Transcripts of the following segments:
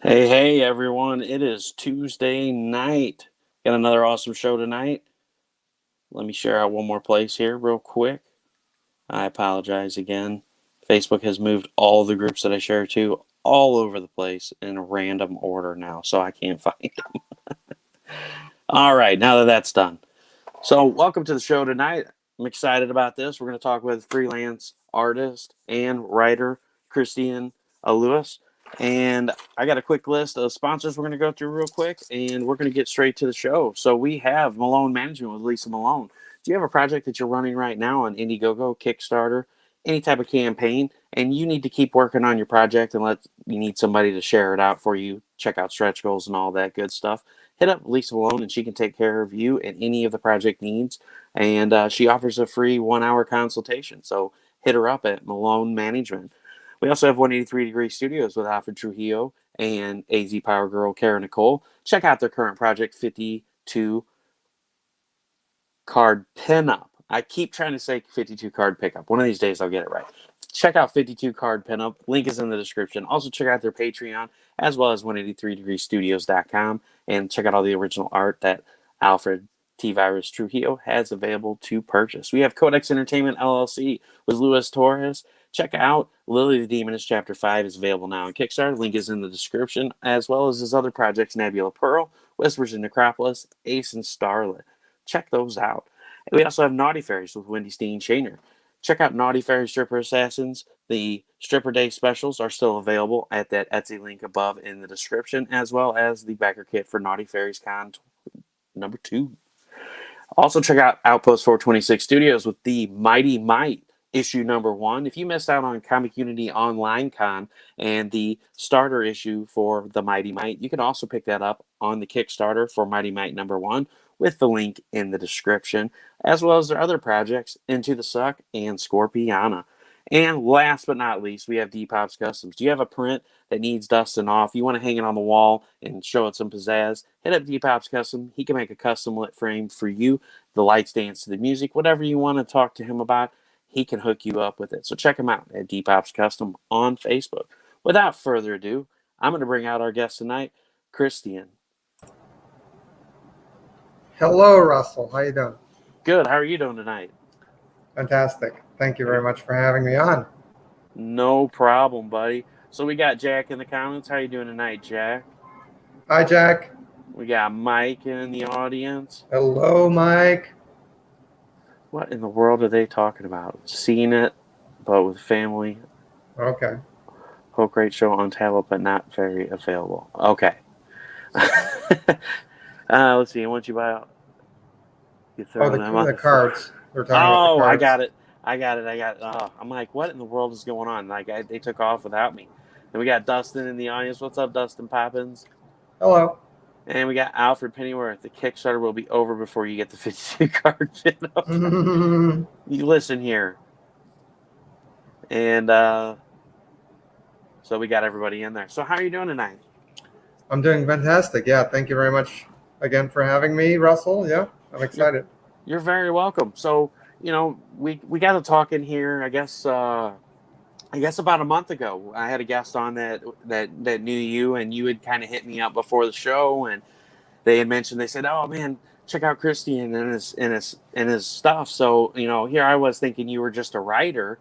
Hey, everyone. It is Tuesday night. Got another awesome show tonight. Let me share out one more place here real quick. I apologize again. Facebook has moved all the groups that I share to all over the place in a random order now, so I can't find them. All right, now that that's done. So, welcome to the show tonight. I'm excited about this. We're going to talk with freelance artist and writer Cristian Aluas. And I got a quick list of sponsors we're going to go through real quick, and we're going to get straight to the show. So we have Melone Management with Lisa Melone. Do you have a project that you're running right now on Indiegogo, Kickstarter, any type of campaign, and you need to keep working on your project and you need somebody to share it out for you, check out stretch goals and all that good stuff, hit up Lisa Malone and she can take care of you and any of the project needs. And she offers a free 1-hour consultation. So hit her up at Melone Management. We also have 183 Degree Studios with Alfred Trujillo and AZ Power Girl Kara Nicole. Check out their current project, 52 Card Pinup. I keep trying to say 52 Card Pickup. One of these days I'll get it right. Check out 52 Card Pinup. Link is in the description. Also check out their Patreon as well as 183degreestudios.com and check out all the original art that Alfred T. Virus Trujillo has available to purchase. We have Codex Entertainment LLC with Luis Torres. Check out Lily the Demoness Chapter 5 is available now on Kickstarter. Link is in the description, as well as his other projects, Nebula Pearl, Whispers in Necropolis, Ace and Starlet. Check those out. We also have Naughty Fairies with Wendy Steen Shaner. Check out Naughty Fairies Stripper Assassins. The Stripper Day specials are still available at that Etsy link above in the description, as well as the backer kit for Naughty Fairies Con number 2. Also, check out Outpost 426 Studios with the Mighty Mite issue number 1. If you missed out on Comic Unity Online Con and the starter issue for the Mighty Mite, you can also pick that up on the Kickstarter for Mighty Mite number 1 with the link in the description, as well as their other projects, Into the Suck and Scorpiana. And last but not least, we have DPopp Customz. Do you have a print that needs dusting off? You want to hang it on the wall and show it some pizzazz? Hit up DPopp Customz. He can make a custom lit frame for you. The lights dance to the music. Whatever you want to talk to him about, he can hook you up with it. So check him out at DPopp Customz on Facebook. Without further ado, I'm going to bring out our guest tonight, Cristian. Hello, Russell. How you doing? Good. How are you doing tonight? Fantastic. Thank you very much for having me on. No problem, buddy. So we got Jack in the comments. How you doing tonight, Jack? Hi, Jack. We got Mike in the audience. Hello, Mike. What in the world are they talking about? Seen it, but with family. Okay. Whole great show on tablet, but not very available. Okay. Let's see. Once you buy out, you throw them on the cards. We're talking about the cards. I got it. Oh, I'm like, what in the world is going on? Like, they took off without me. And we got Dustin in the audience. What's up, Dustin Poppins? Hello. And we got Alfred Pennyworth. The Kickstarter will be over before you get the 52 card pinup. You listen here. And so we got everybody in there. So how are you doing tonight? I'm doing fantastic. Yeah, thank you very much again for having me, Russell. Yeah, I'm excited. You're very welcome. So, you know, we got to talk in here, I guess about a month ago. I had a guest on that knew you, and you had kind of hit me up before the show, and they had mentioned, they said, "Oh man, check out Cristian and his stuff." So, you know, here I was thinking you were just a writer,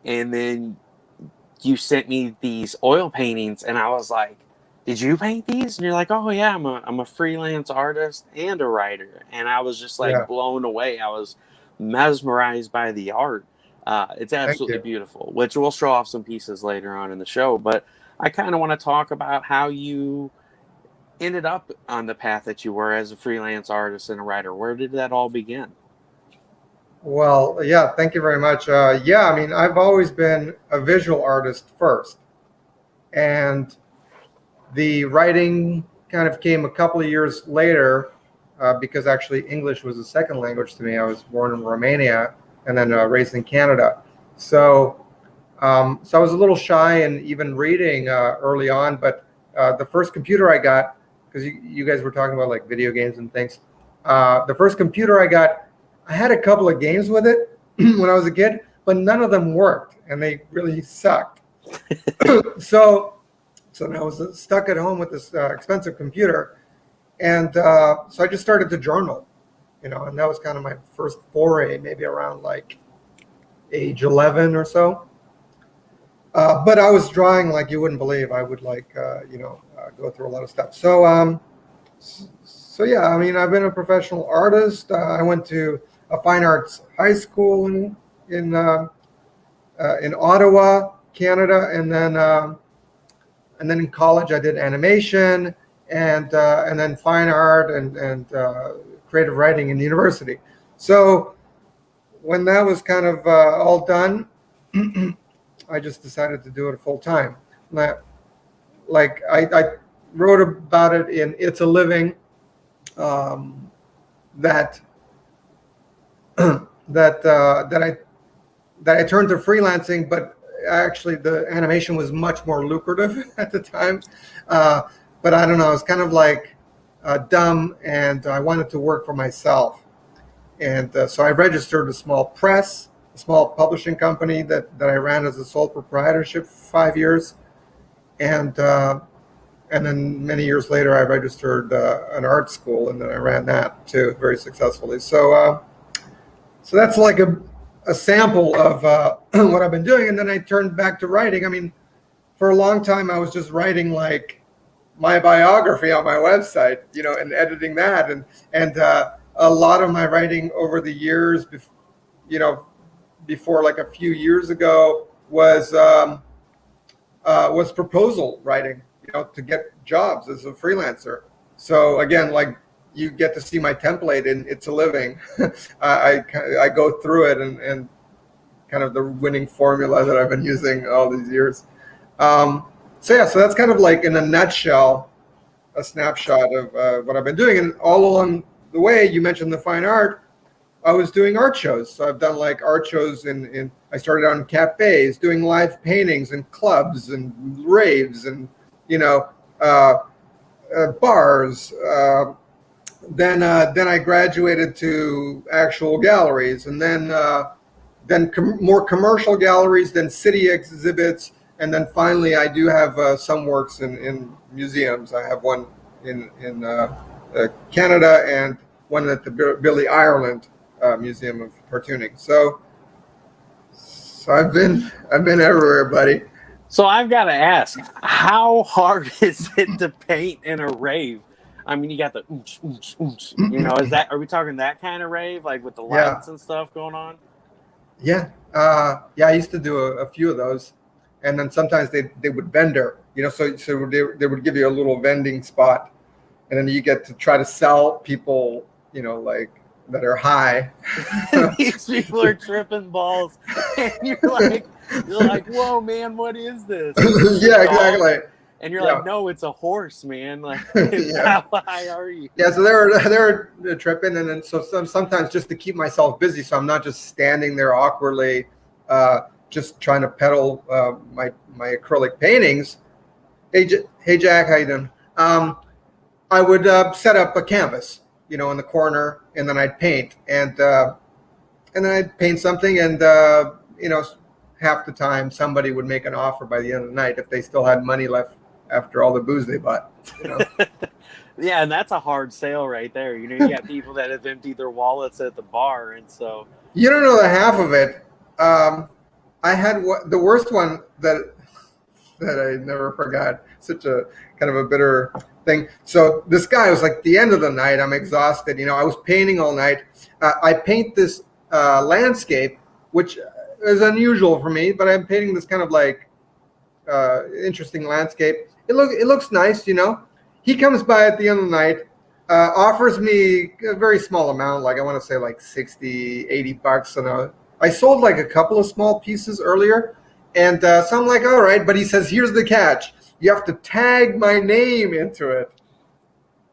and then you sent me these oil paintings, and I was like, "Did you paint these?" And you're like, "Oh yeah, I'm a freelance artist and a writer." And I was just like blown away. I was mesmerized by the art. It's absolutely beautiful, which we'll show off some pieces later on in the show. But I kind of want to talk about how you ended up on the path that you were as a freelance artist and a writer. Where did that all begin? Well, yeah, thank you very much. I mean, I've always been a visual artist first. And the writing kind of came a couple of years later because actually English was a second language to me. I was born in Romania and then raised in Canada. So I was a little shy and even reading early on, but the first computer I got, because you guys were talking about like video games and things, the first computer I got, I had a couple of games with it when I was a kid, but none of them worked and they really sucked. So So now I was stuck at home with this expensive computer, and so I just started to journal, and that was kind of my first foray, maybe around like age 11 or so. But I was drawing like you wouldn't believe. I would go through a lot of stuff. So yeah, I mean, I've been a professional artist. I went to a fine arts high school in Ottawa, Canada, and then in college I did animation and then fine art and creative writing in university. So when that was kind of all done, I just decided to do it full time. Like I wrote about it in It's a Living, that that I turned to freelancing, but actually the animation was much more lucrative at the time. But I don't know, it was kind of like dumb, and I wanted to work for myself. And so I registered a small press, a small publishing company that I ran as a sole proprietorship for 5 years. And then many years later, I registered an art school, and then I ran that too very successfully. So that's like a sample of what I've been doing. And then I turned back to writing. I mean, for a long time, I was just writing like my biography on my website, and editing that. And a lot of my writing over the years, before like a few years ago, was proposal writing, to get jobs as a freelancer. So again, like you get to see my template in It's a Living. I go through it and kind of the winning formula that I've been using all these years. So that's kind of like in a nutshell, a snapshot of what I've been doing. And all along the way, you mentioned the fine art. I was doing art shows. So I've done like art shows I started out in cafes, doing live paintings and clubs and raves and, bars. Then I graduated to actual galleries, and then more commercial galleries, then city exhibits. And then finally, I do have some works in museums. I have one in Canada and one at the Billy Ireland Museum of Cartooning. So I've been everywhere, buddy. So I've got to ask, how hard is it to paint in a rave? I mean, you got the ooch, ooch, ooch. Are we talking that kind of rave, like with the lights and stuff going on? Yeah, I used to do a few of those. And then sometimes they would vendor, so they would give you a little vending spot, and then you get to try to sell people, like that are high. These people are tripping balls, and you're like, whoa, man, what is this? Yeah, exactly. And you're like, no, it's a horse, man. Like, how high are you? Yeah, so they're tripping, and then so sometimes just to keep myself busy, so I'm not just standing there awkwardly. Just trying to peddle my acrylic paintings. Hey Jack, how you doing? I would set up a canvas, in the corner, and then I'd paint, and then I'd paint something, and half the time somebody would make an offer by the end of the night if they still had money left after all the booze they bought. Yeah, and that's a hard sale right there. You got people that have emptied their wallets at the bar, and so you don't know the half of it. I had the worst one that I never forgot. Such a kind of a bitter thing. So this guy was like, the end of the night, I'm exhausted. I was painting all night. I paint this landscape, which is unusual for me, but I'm painting this kind of like interesting landscape. It looks nice, He comes by at the end of the night, offers me a very small amount, like I want to say like $60-$80, and I sold like a couple of small pieces earlier, and so I'm like, all right, but he says, here's the catch. You have to tag my name into it.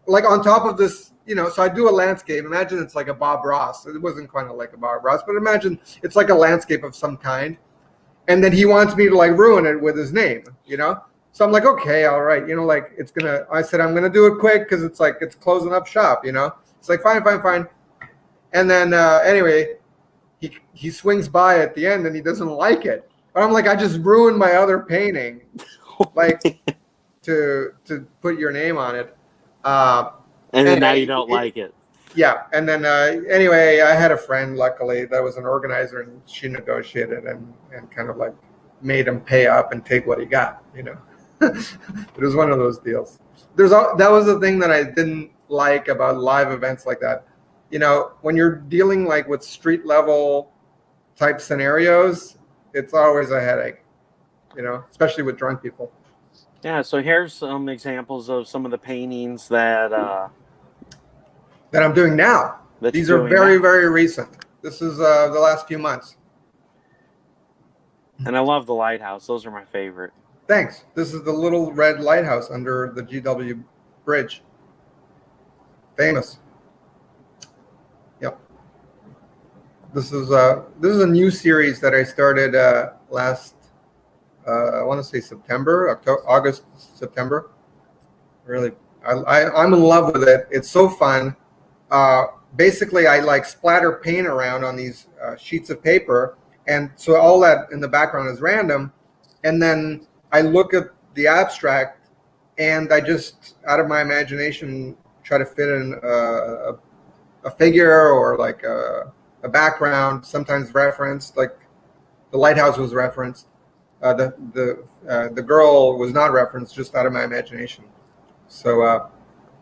Like on top of this, so I do a landscape. Imagine it's like a Bob Ross. It wasn't quite like a Bob Ross, but imagine it's like a landscape of some kind. And then he wants me to like ruin it with his name, So I'm like, okay, all right. I said, I'm going to do it quick because it's closing up shop, It's like, fine. And then anyway, he swings by at the end and he doesn't like it. But I'm like, I just ruined my other painting. Like, to put your name on it. And then now Anyway, you don't like it. Yeah, and then anyway, I had a friend, luckily, that was an organizer, and she negotiated and kind of like made him pay up and take what he got. It was one of those deals. That was the thing that I didn't like about live events like that. When you're dealing like with street level type scenarios, it's always a headache. Especially with drunk people. Yeah. So here's some examples of some of the paintings that I'm doing now. These are very, very recent. This is the last few months. And I love the lighthouse. Those are my favorite. Thanks. This is the little red lighthouse under the GW Bridge. Famous. Yep. This is a new series that I started last. I want to say August, September. Really, I'm in love with it. It's so fun. Basically, I like splatter paint around on these sheets of paper, and so all that in the background is random, and then I look at the abstract, and I just, out of my imagination, try to fit in a figure or like a background, sometimes referenced, like the lighthouse was referenced. The girl was not referenced, just out of my imagination. So,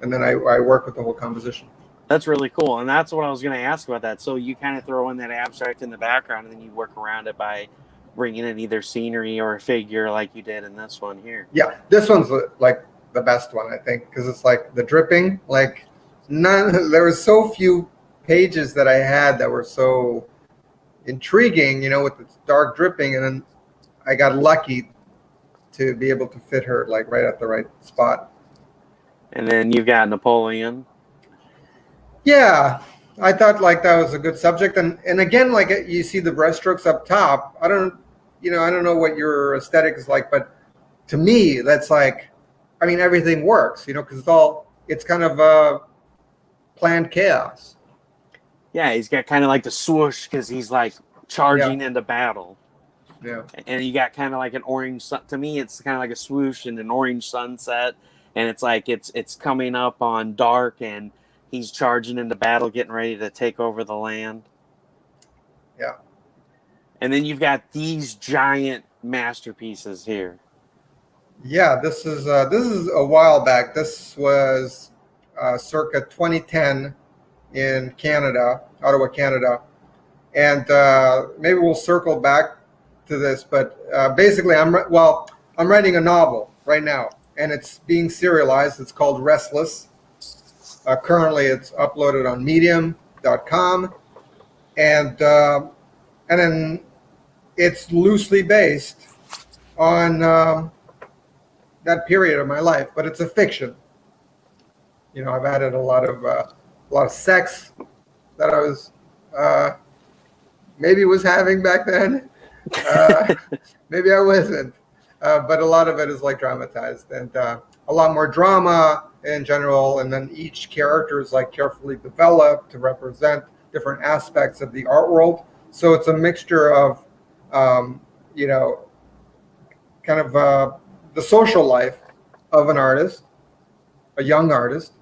and then I work with the whole composition. That's really cool. And that's what I was going to ask about that. So you kind of throw in that abstract in the background, and then you work around it by bringing in either scenery or a figure like you did in this one here. Yeah, this one's like the best one, I think, because it's like the dripping. Like there were so few pages that I had that were so intriguing, with the dark dripping, and then I got lucky to be able to fit her like right at the right spot. And then you've got Napoleon. Yeah, I thought like that was a good subject, and again, like you see the brushstrokes up top. I don't know what your aesthetic is like, but to me, that's like, I mean, everything works, because it's kind of planned chaos. Yeah, he's got kind of like the swoosh because he's like charging into battle. Yeah. And you got kind of like an orange sun. To me, it's kind of like a swoosh and an orange sunset, and it's like it's coming up on dark, and he's charging into battle, getting ready to take over the land. Yeah. And then you've got these giant masterpieces here. Yeah, this is a while back. This was circa 2010 in Canada, Ottawa, Canada, and maybe we'll circle back to this. But basically, I'm writing a novel right now, and it's being serialized. It's called Restless. Currently, it's uploaded on Medium.com, and then it's loosely based on that period of my life, but it's a fiction. I've added a lot of sex that I was maybe was having back then. Maybe I wasn't, but a lot of it is like dramatized, and a lot more drama in general, and then each character is like carefully developed to represent different aspects of the art world. So it's a mixture of kind of the social life of an artist, a young artist,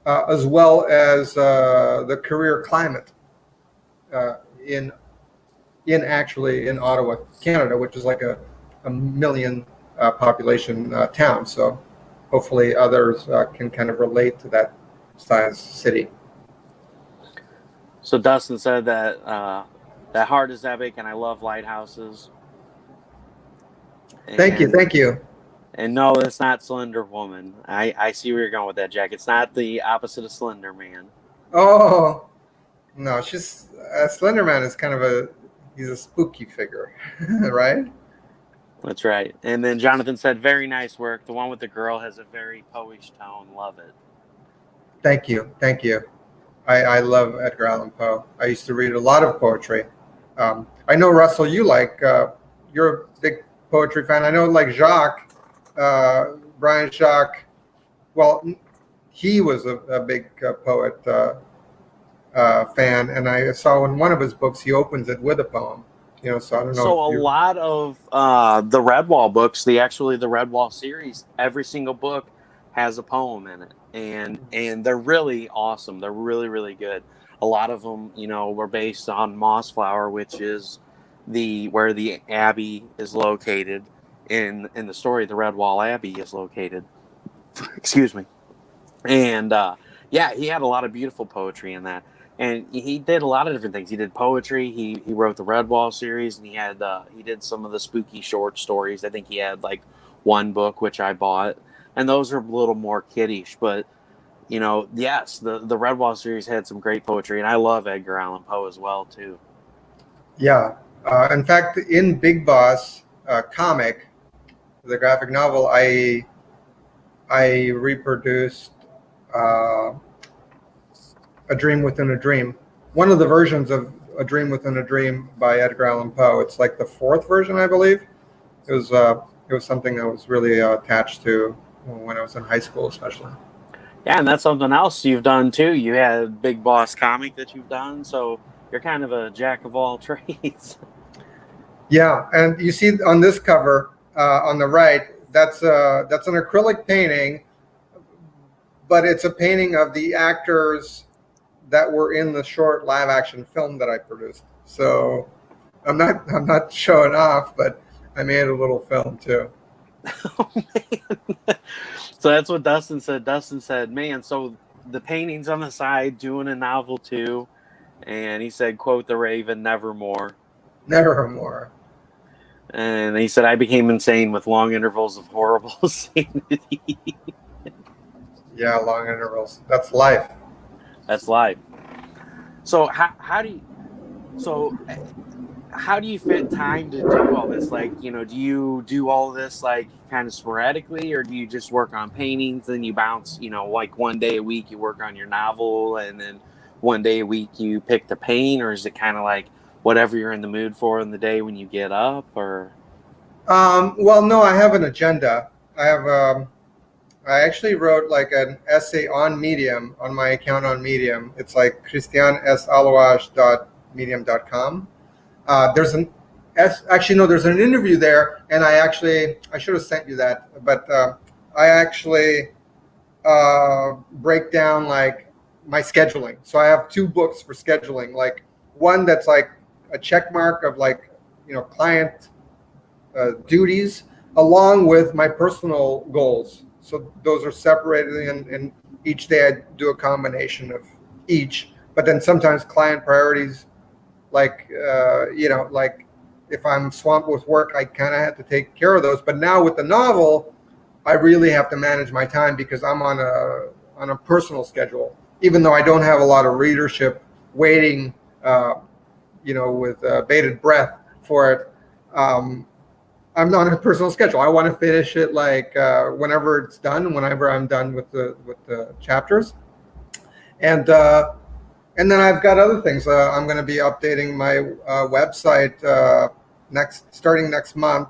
as well as the career climate in Ottawa, Canada, which is like a million population town. So hopefully others can kind of relate to that size city. So Dustin said that that heart is epic, and I love lighthouses. Thank you. And no, it's not Slender Woman. I see where you're going with that, Jack. It's not the opposite of Slender Man. Oh, no, Slender Man is kind of he's a spooky figure, right? That's right. And then Jonathan said, very nice work. The one with the girl has a very poish tone. Love it. Thank you. I love Edgar Allan Poe. I used to read a lot of poetry. I know, Russell, you're a big poetry fan. I know, like Jacques, Brian Jacques, well, he was a big poet fan, and I saw in one of his books he opens it with a poem. So I don't know So if a you. lot of the Redwall books, the Redwall series, every single book has a poem in it, and they're really awesome. They're really really good. A lot of them, were based on Mossflower, which is where the abbey is located in the story. The Redwall Abbey is located. Excuse me. And yeah, he had a lot of beautiful poetry in that, and he did a lot of different things. He did poetry. He wrote the Redwall series, and he did some of the spooky short stories. I think he had like one book which I bought, and those are a little more kiddish. But yes, the Redwall series had some great poetry, and I love Edgar Allan Poe as well too. Yeah. In fact, in Big Boss comic, the graphic novel, I reproduced uh, A Dream Within a Dream. One of the versions of A Dream Within a Dream by Edgar Allan Poe. It's like the fourth version, I believe. It was something I was really attached to when I was in high school, especially. Yeah, and that's something else you've done too. You had Big Boss comic that you've done, so you're kind of a jack of all trades. Yeah, and you see on this cover on the right, that's an acrylic painting, but it's a painting of the actors that were in the short live action film that I produced. So I'm not showing off, but I made a little film too. Oh, man. So that's what Dustin said. Dustin said, "Man, so the paintings on the side doing a novel too," and he said, "Quote the Raven, nevermore." Nevermore. And he said, "I became insane with long intervals of horrible sanity." Yeah, long intervals. That's life. That's life. So so how do you fit time to do all this? Like, do you do all this like kind of sporadically, or do you just work on paintings, then you bounce, like one day a week you work on your novel, and then one day a week you pick to paint, or is it kind of like whatever you're in the mood for in the day when you get up, or? Well, no, I have an agenda. I actually wrote like an essay on Medium on my account on Medium. It's like Cristian S Aluas.medium.com. There's an actually no, there's an interview there, and I should have sent you that, but I actually break down like my scheduling. So I have two books for scheduling, like one that's like a check mark of like client duties along with my personal goals. So those are separated, and each day I do a combination of each. But then sometimes client priorities, like like if I'm swamped with work, I kind of have to take care of those. But now with the novel, I really have to manage my time because I'm on a personal schedule. Even though I don't have a lot of readership waiting, with bated breath for it. I'm on a personal schedule. I want to finish it like whenever it's done, whenever I'm done with the chapters, and then I've got other things. I'm going to be updating my website starting next month,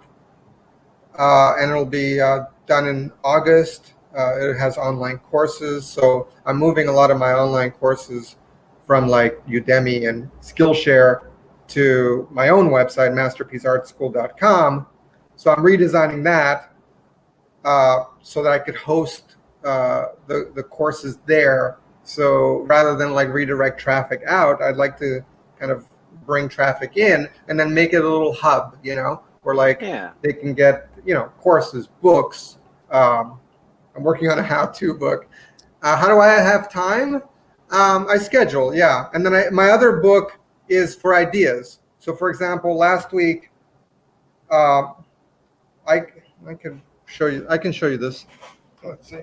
and it'll be done in August. It has online courses, so I'm moving a lot of my online courses from like Udemy and Skillshare to my own website, masterpieceartschool.com. So I'm redesigning that so that I could host the courses there. So rather than like redirect traffic out, I'd like to kind of bring traffic in and then make it a little hub, where like they can get, courses, books. I'm working on a how-to book. How do I have time? I schedule, yeah. And then my other book is for ideas. So for example, last week, I can show you. I can show you this. Let's see.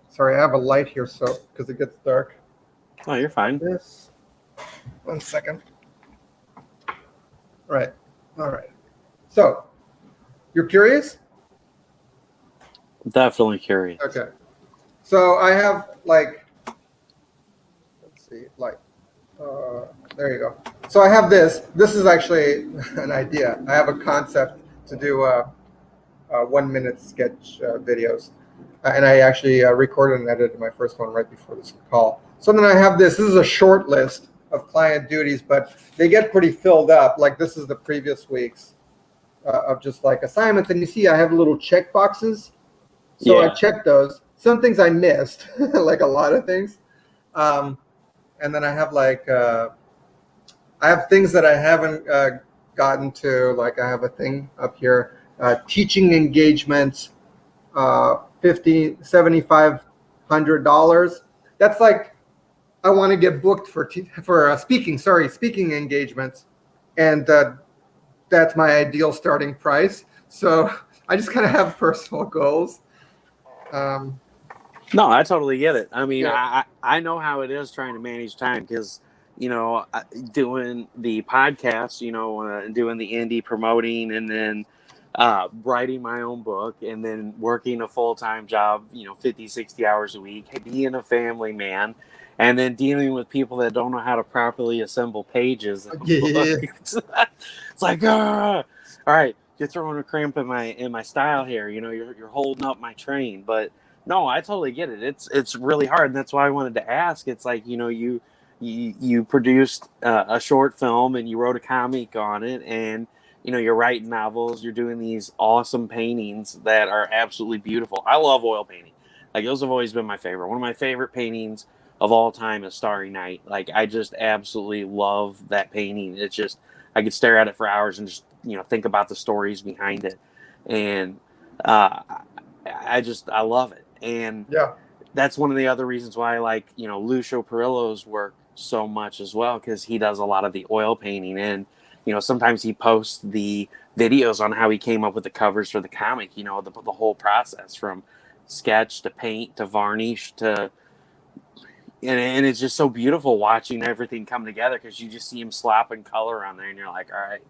Sorry, I have a light here, so because it gets dark. Oh, you're fine. This. 1 second. Right. All right. So, you're curious? Definitely curious. Okay. So I have like, let's see, like, there you go. So I have this. This is actually an idea. I have a concept to do 1 minute sketch videos. And I actually recorded and edited my first one right before this call. So then I have this. This is a short list of client duties, but they get pretty filled up. Like this is the previous week's of just like assignments. And you see I have little check boxes. So I checked those. Some things I missed, like a lot of things. And then I have like, I have things that I haven't gotten to. Like I have a thing up here, teaching engagements, $7,500. That's like, I want to get booked for speaking engagements. And that's my ideal starting price. So I just kind of have personal goals. No, I totally get it. I mean, Yeah. I know how it is trying to manage time because, doing the podcast, doing the indie promoting and then writing my own book and then working a full-time job, 50, 60 hours a week, being a family man, and then dealing with people that don't know how to properly assemble pages in a book. It's like, all right, you're throwing a cramp in my style here. You're holding up my train. But no, I totally get it. It's really hard, and that's why I wanted to ask. It's like, you produced a short film and you wrote a comic on it, and you're writing novels, you're doing these awesome paintings that are absolutely beautiful. I love oil painting. Like, those have always been my favorite. One of my favorite paintings of all time is Starry Night. Like, I just absolutely love that painting. It's just, I could stare at it for hours and just, think about the stories behind it. And I love it. And Yeah. that's one of the other reasons why I like, Lucio Perillo's work so much as well, because he does a lot of the oil painting. And, sometimes he posts the videos on how he came up with the covers for the comic, the whole process from sketch to paint to varnish to, and it's just so beautiful watching everything come together, because you just see him slapping color on there and you're like, all right,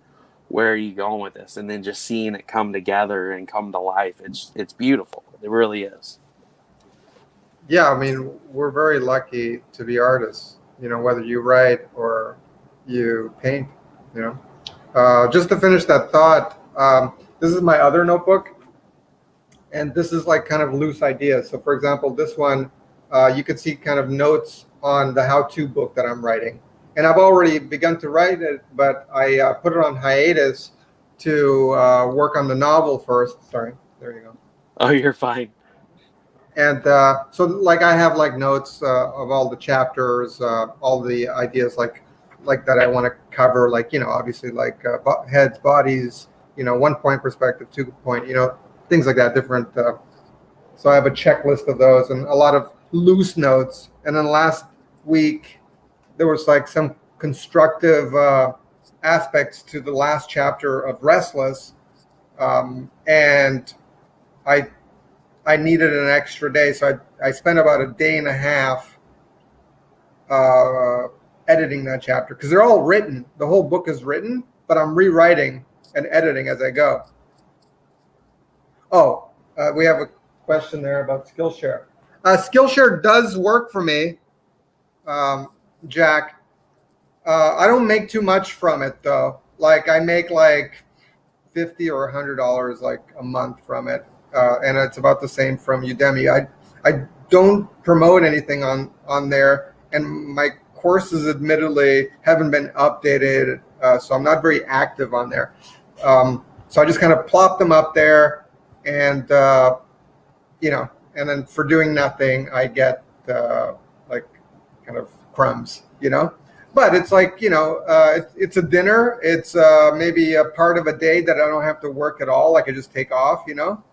where are you going with this? And then just seeing it come together and come to life. It's beautiful. It really is. Yeah, I mean, we're very lucky to be artists, whether you write or you paint, Just to finish that thought, this is my other notebook, and this is like kind of loose ideas. So for example, this one, you could see kind of notes on the how-to book that I'm writing. And I've already begun to write it, but I put it on hiatus to work on the novel first. Sorry, there you go. Oh, you're fine. And so like I have like notes of all the chapters, all the ideas like that I want to cover, like, obviously like heads, bodies, 1 point perspective, 2 point, things like that, different. So I have a checklist of those and a lot of loose notes. And then last week, there was like some constructive aspects to the last chapter of Restless. And I needed an extra day. So I spent about a day and a half editing that chapter, because they're all written. The whole book is written, but I'm rewriting and editing as I go. Oh, we have a question there about Skillshare. Skillshare does work for me, Jack. I don't make too much from it though. Like I make like $50 or $100 like a month from it, and it's about the same from Udemy. I don't promote anything on there, and my courses admittedly haven't been updated, so I'm not very active on there. So I just kind of plop them up there, and and then for doing nothing, I get like kind of crumbs, But it's like, it's a dinner. It's maybe a part of a day that I don't have to work at all. Like I just take off,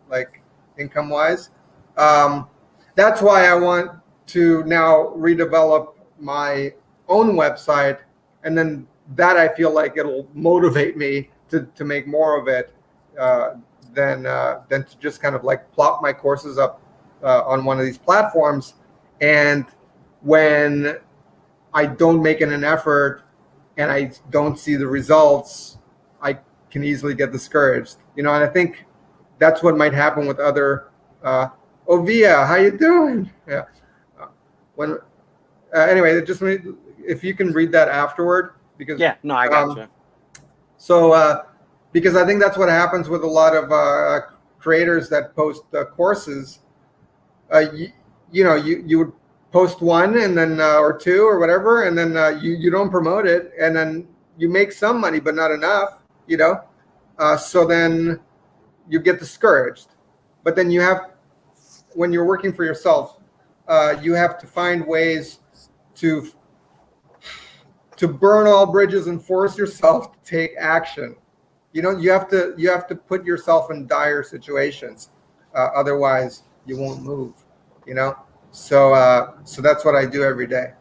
like income wise. That's why I want to now redevelop my own website. And then that I feel like it'll motivate me to make more of it than to just kind of like plop my courses up on one of these platforms. And when I don't make an effort and I don't see the results, I can easily get discouraged, and I think that's what might happen with other, Ovia, how you doing? Yeah. Anyway, just if you can read that afterward, because yeah, no, I got you. So, because I think that's what happens with a lot of creators that post courses. You would post one and then or two or whatever, and then you don't promote it, and then you make some money but not enough, so then you get discouraged. But then when you're working for yourself, you have to find ways to burn all bridges and force yourself to take action. You have to put yourself in dire situations, otherwise you won't move. So that's what I do every day.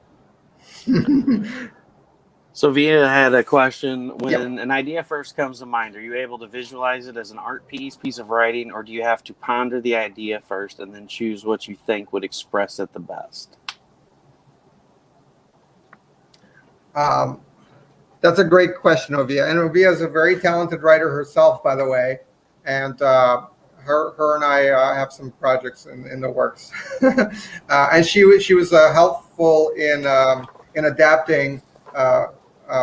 So Via had a question. When Yep. an idea first comes to mind, are you able to visualize it as an art piece of writing, or do you have to ponder the idea first and then choose what you think would express it the best? That's a great question, Ovia. And Ovia is a very talented writer herself, by the way. And her and I have some projects in the works. And she was helpful in adapting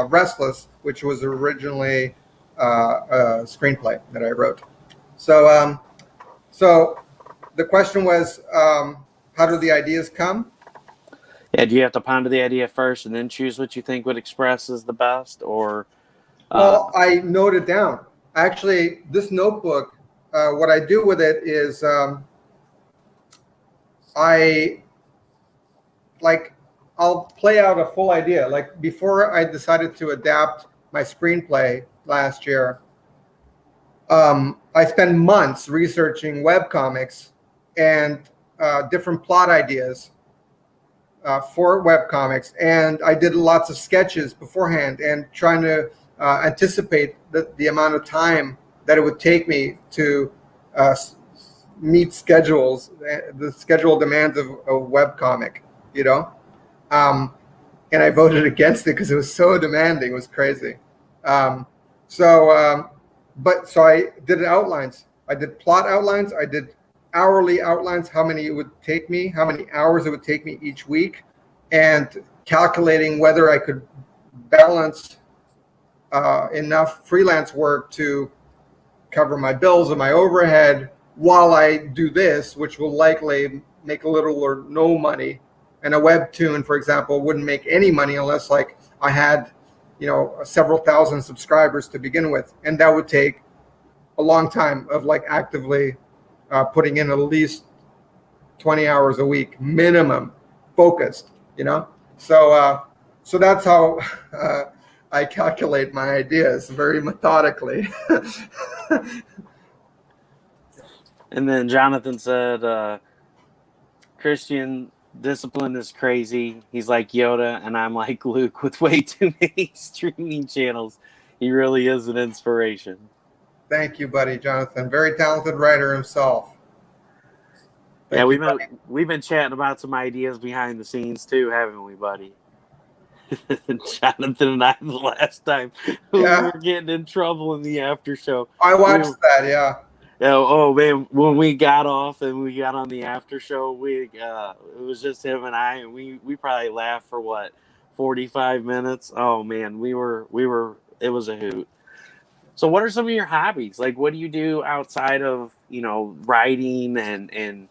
Restless, which was originally a screenplay that I wrote. So the question was, how do the ideas come? Yeah, do you have to ponder the idea first and then choose what you think would express as the best, or? Well, I note it down. Actually, this notebook, what I do with it is I'll play out a full idea. Like before I decided to adapt my screenplay last year, I spent months researching webcomics and different plot ideas for webcomics, and I did lots of sketches beforehand and trying to anticipate the amount of time that it would take me to meet the schedule demands of a webcomic, and I voted against it because it was so demanding. It was crazy. So I did outlines. I did plot outlines. I did hourly outlines, how many it would take me, how many hours it would take me each week, and calculating whether I could balance enough freelance work to cover my bills and my overhead while I do this, which will likely make a little or no money. And a webtoon, for example, wouldn't make any money unless I had, several thousand subscribers to begin with. And that would take a long time of actively putting in at least 20 hours a week minimum, focused, So that's how I calculate my ideas, very methodically. And then Jonathan said, Christian, discipline is crazy. He's like Yoda, and I'm like Luke with way too many streaming channels. He really is an inspiration. Thank you, buddy, Jonathan. Very talented writer himself. We've been chatting about some ideas behind the scenes too, haven't we, buddy? Jonathan and I, the last time we were getting in trouble in the after show. I watched that, yeah. Oh man, when we got off and we got on the after show, it was just him and I, and we probably laughed for 45 minutes. Oh man, it was a hoot. So what are some of your hobbies? Like, what do you do outside of, writing and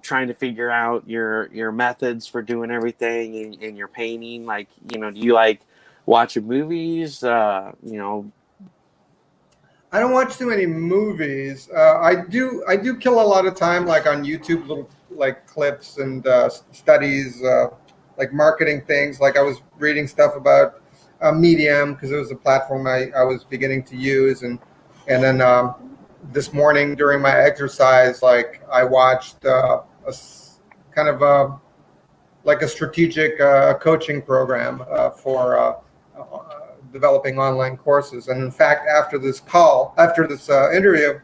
trying to figure out your methods for doing everything and your painting? Like, do you like watching movies? I don't watch too many movies. I do kill a lot of time on YouTube, little clips and studies, marketing things. I was reading stuff about Medium because it was a platform I was beginning to use, and then this morning during my exercise, I watched a strategic coaching program for developing online courses. And in fact, after this interview,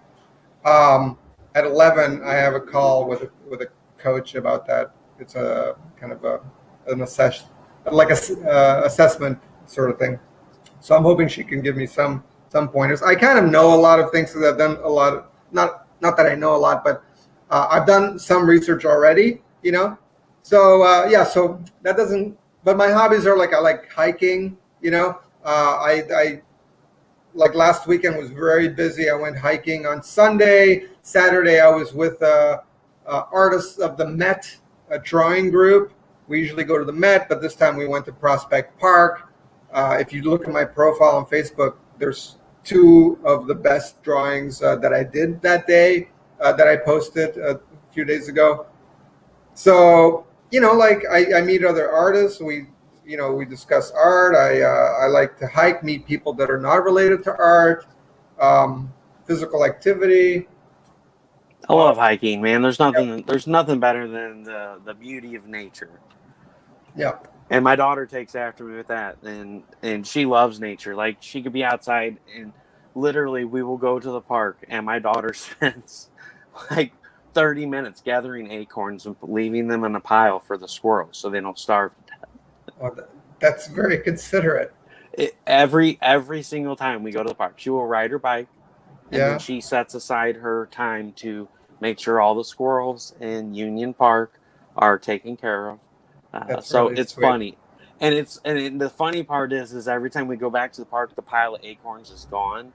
at 11, I have a call with a coach about that. It's a kind of an assessment sort of thing. So I'm hoping she can give me some pointers. I kind of know a lot of things because I've done a lot of, not that I know a lot, but I've done some research already, So so that doesn't. But my hobbies are I like hiking, I last weekend was very busy. I went hiking on Sunday. Saturday I was with artists of the Mite, a drawing group. We usually go to the Met, but this time we went to Prospect Park. If you look at my profile on Facebook, there's two of the best drawings that I did that day that I posted a few days ago. So, like I meet other artists. We discuss art. I like to hike, meet people that are not related to art, physical activity. I love hiking, man. There's nothing better than the beauty of nature. Yeah. And my daughter takes after me with that, and she loves nature. Like, she could be outside, and literally we will go to the park, and my daughter spends like 30 minutes gathering acorns and leaving them in a pile for the squirrels so they don't starve to death. Oh, that's very considerate. Every single time we go to the park, she will ride her bike, and Yeah. then she sets aside her time to make sure all the squirrels in Union Park are taken care of. So really it's sweet. funny, and the funny part is every time we go back to the park, the pile of acorns is gone,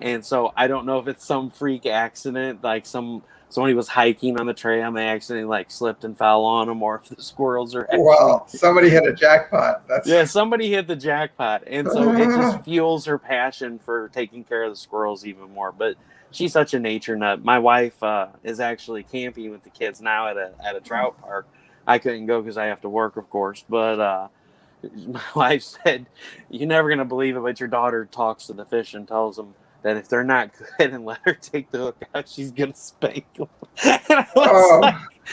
and so I don't know if it's some freak accident, like somebody was hiking on the trail and they accidentally like slipped and fell on them, or if the squirrels are actually. Well, somebody hit a jackpot. Yeah, somebody hit the jackpot, and so it just fuels her passion for taking care of the squirrels even more. But she's such a nature nut. My wife is actually camping with the kids now at a trout park. I couldn't go because I have to work, of course. But my wife said, "You're never gonna believe it, but your daughter talks to the fish and tells them that if they're not good and let her take the hook out, she's gonna spank them." And I was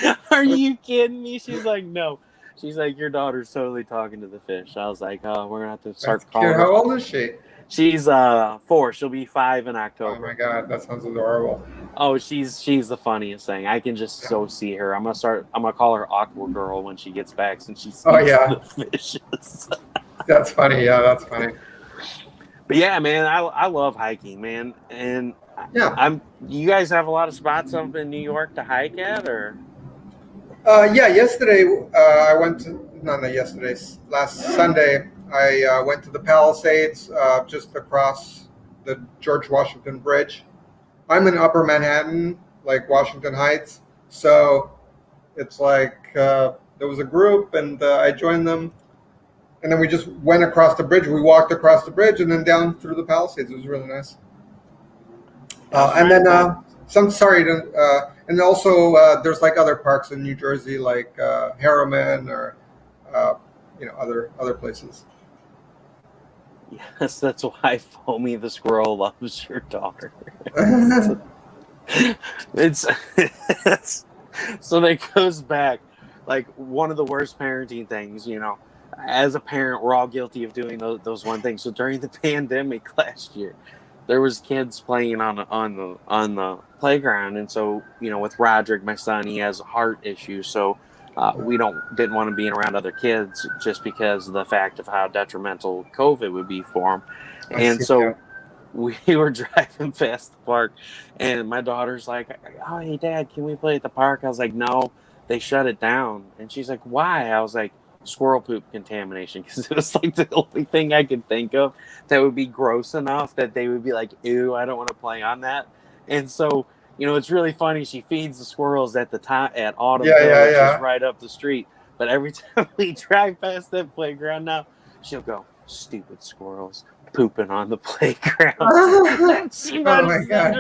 like, "Are you kidding me?" She's like, "No." She's like, "Your daughter's totally talking to the fish." I was like, "Oh, we're gonna have to start calling her." How old is she? She's 4. She'll be 5 in October. Oh my God, that sounds adorable. Oh, she's the funniest thing. I can just so see her. I'm gonna call her Aqua Girl when she gets back, since she sees the fishes. That's funny. Yeah, that's funny. But yeah, man, I love hiking, man. And yeah, you guys have a lot of spots up in New York to hike at, or? Yesterday I went to, not yesterday, last Sunday, I went to the Palisades just across the George Washington Bridge. I'm in Upper Manhattan, like Washington Heights. So it's like there was a group and I joined them. And then we just went across the bridge. We walked across the bridge and then down through the Palisades. It was really nice. And then and also there's like other parks in New Jersey, like Harriman or other places. Yes, that's why Foamy the squirrel loves your daughter. it's so that goes back, like, one of the worst parenting things. As a parent, we're all guilty of doing those one things. So during the pandemic last year, there was kids playing on the playground, and so with Roderick, my son, he has a heart issue, so we didn't want him being around other kids just because of the fact of how detrimental COVID would be for him. And so we were driving past the park, and my daughter's like, "Oh, hey, Dad, can we play at the park?" I was like, "No, they shut it down." And she's like, "Why?" I was like, "Squirrel poop contamination," because it was like the only thing I could think of that would be gross enough that they would be like, "Ew, I don't want to play on that." And so, it's really funny. She feeds the squirrels at Autumn Hill, which is right up the street. But every time we drive past that playground now, she'll go, "Stupid squirrels pooping on the playground." She Oh my God.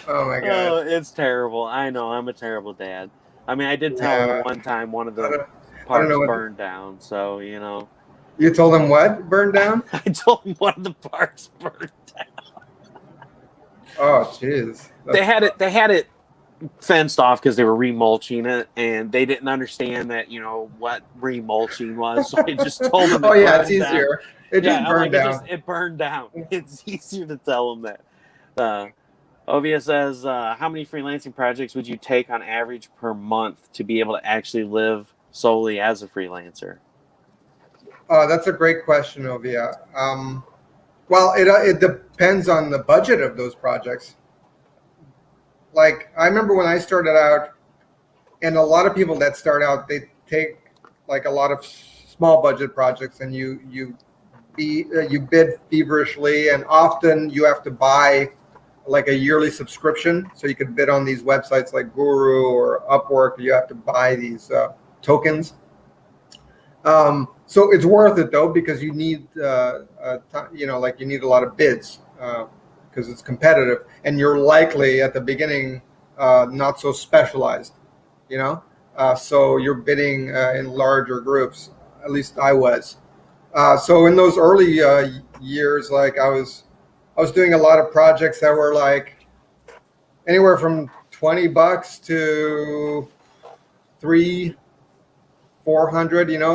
Oh my God. Oh, it's terrible. I know. I'm a terrible dad. I mean, I did tell him one time one of the parks burned down. So, You told him what burned down? I told him one of the parks burned down. Oh, jeez. They had it fenced off because they were remulching it, and they didn't understand that what remulching was. So I just told them. It's easier. It just burned down. It burned down. It's easier to tell them that. Ovia says, how many freelancing projects would you take on average per month to be able to actually live solely as a freelancer? That's a great question, Ovia. Well, it depends on the budget of those projects. Like, I remember when I started out, and a lot of people that start out, they take like a lot of small budget projects, and you bid feverishly, and often you have to buy like a yearly subscription, so you could bid on these websites like Guru or Upwork. You have to buy these tokens. So it's worth it though, because you need, like you need a lot of bids because it's competitive, and you're likely at the beginning not so specialized, so you're bidding in larger groups. At least I was. So in those early years, like I was doing a lot of projects that were like anywhere from $20 to 300-400.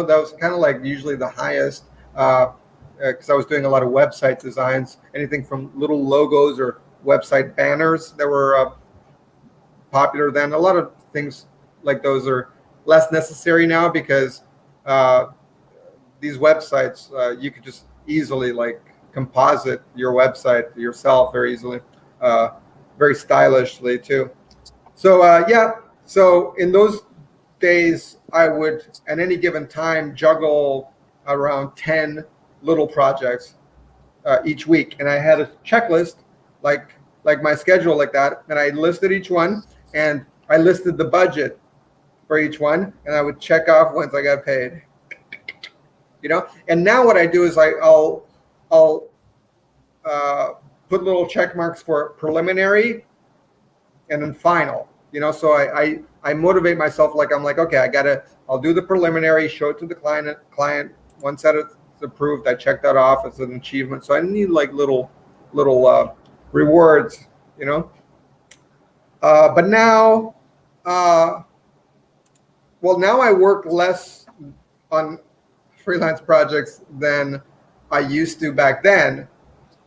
That was kind of like usually the highest, because I was doing a lot of website designs, anything from little logos or website banners that were popular then. A lot of things like those are less necessary now, because these websites, you could just easily like composite your website yourself very easily, very stylishly too. So so in those days, I would at any given time juggle around 10 little projects each week, and I had a checklist like my schedule like that, and I listed each one, and I listed the budget for each one, and I would check off once I got paid. And now what I do is I'll put little check marks for preliminary and then final. So I motivate myself, like I'm like, okay, I'll do the preliminary, show it to the client. Once that is approved, I check that off as an achievement. So I need like little rewards, but now, now I work less on freelance projects than I used to back then.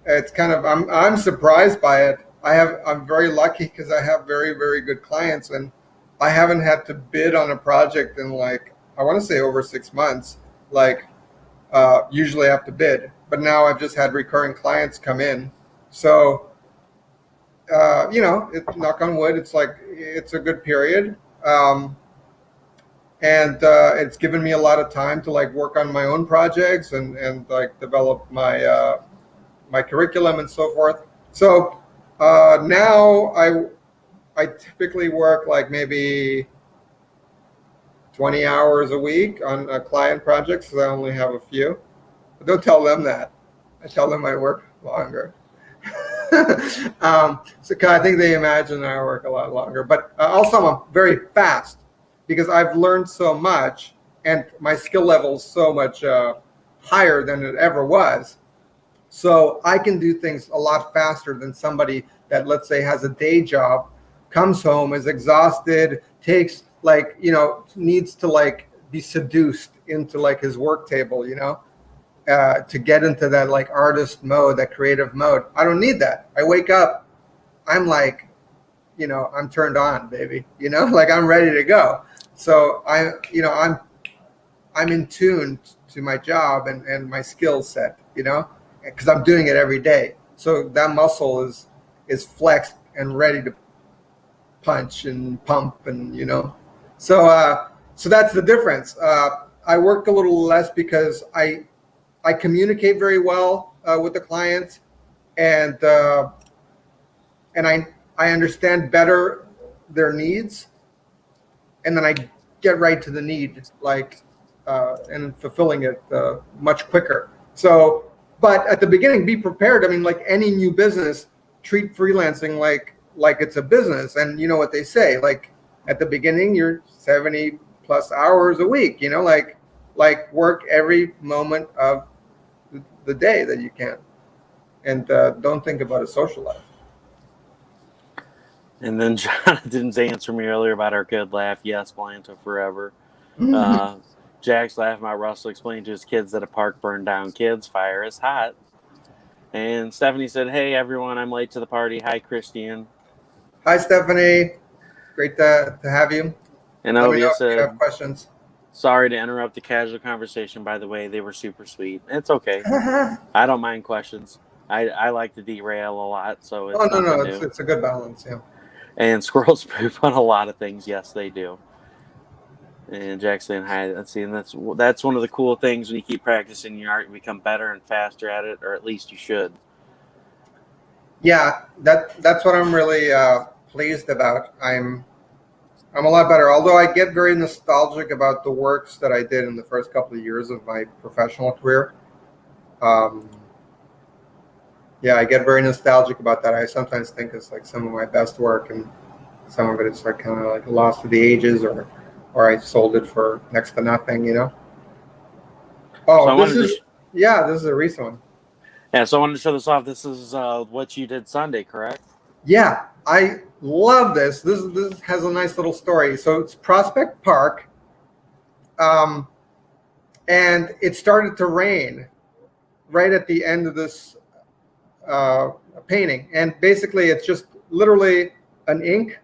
It's kind of, I'm surprised by it. I'm very lucky because I have very, very good clients, and I haven't had to bid on a project in like, I want to say over 6 months. Like usually I have to bid, but now I've just had recurring clients come in. So, knock on wood, it's a good period. And it's given me a lot of time to like work on my own projects and like develop my my curriculum and so forth. So now I typically work like maybe 20 hours a week on client projects, because I only have a few. But don't tell them that. I tell them I work longer. So I think they imagine I work a lot longer. But also I'm very fast, because I've learned so much, and my skill level is so much higher than it ever was. So I can do things a lot faster than somebody that, let's say, has a day job, comes home, is exhausted, takes like, needs to like be seduced into like his work table, to get into that like artist mode, that creative mode. I don't need that. I wake up, I'm like, I'm turned on, baby, like I'm ready to go. So I'm in tune to my job and my skill set, because I'm doing it every day. So that muscle is flexed and ready to punch and pump, and so that's the difference. I work a little less because I communicate very well with the clients, and I understand better their needs, and then I get right to the need, like and fulfilling it much quicker. So, but at the beginning, be prepared. I mean, like any new business, treat freelancing like it's a business. And you know what they say, like at the beginning, you're 70 plus hours a week, like work every moment of the day that you can, and don't think about a social life. And then Jonathan's answer me earlier about our good laugh. Yes, Blanta forever. Jack's laughing about Russell explaining to his kids that a park burned down. Kids, fire is hot. And Stephanie said, hey, everyone, I'm late to the party. Hi, Christian. Hi, Stephanie. Great to have you. And Let me know Ovia if you said, have questions. sorry to interrupt the casual conversation, by the way. They were super sweet. It's okay. I don't mind questions. I like to derail a lot, so it's no, new. it's a good balance, yeah. And squirrels poop on a lot of things. Yes, they do. And Jack saying hi. Let's see, and that's one of the cool things when you keep practicing your art, you become better and faster at it, or at least you should. Yeah, that's what I'm really pleased about. I'm a lot better. Although I get very nostalgic about the works that I did in the first couple of years of my professional career. Um, yeah, I get very nostalgic about that. I sometimes think it's like some of my best work, and some of it is like kind of like lost to the ages, or I sold it for next to nothing. So I Oh, wanted to, this is a recent one. yeah. So I wanted to show this off. This is what you did Sunday, correct? Yeah, I love this. This has a nice little story. So it's Prospect Park, um, and it started to rain right at the end of this painting. And basically, it's just literally an ink,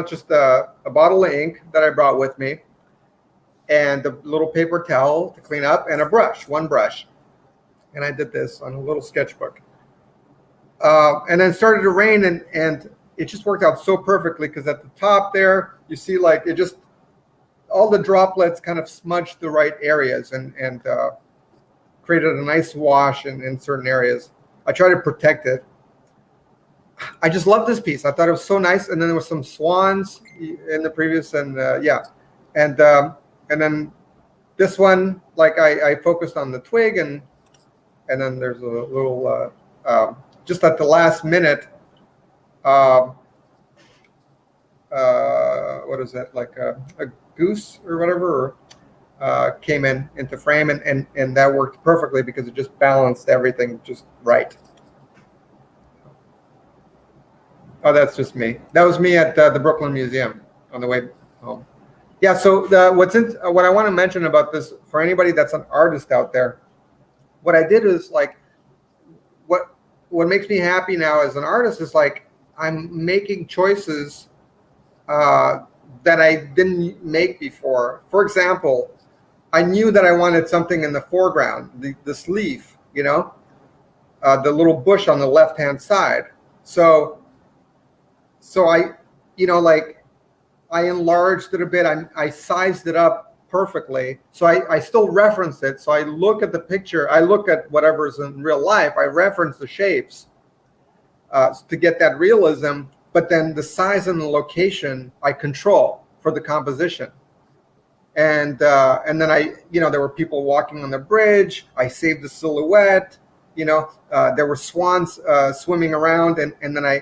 just a bottle of ink that I brought with me, and a little paper towel to clean up, and a brush, one brush. And I did this on a little sketchbook. And then started to rain, and it just worked out so perfectly because at the top there, you see like it just, all the droplets kind of smudged the right areas and created a nice wash in certain areas. I try to protect it. I just love this piece. I thought it was so nice. And then there was some swans in the previous, and yeah. And then this one, like I focused on the twig, and then there's a little, just at the last minute, what is that, like a goose or whatever, came into frame, and that worked perfectly because it just balanced everything just right. Oh, that's just me. That was me at the Brooklyn Museum on the way home. Yeah. So what I want to mention about this for anybody that's an artist out there, what I did is like what makes me happy now as an artist is like I'm making choices that I didn't make before. For example, I knew that I wanted something in the foreground, this leaf, the little bush on the left-hand side. So I, like I enlarged it a bit. I sized it up perfectly. So I still reference it. So I look at the picture. I look at whatever's in real life. I reference the shapes to get that realism. But then the size and the location I control for the composition. And then there were people walking on the bridge. I saved the silhouette. There were swans swimming around, and then I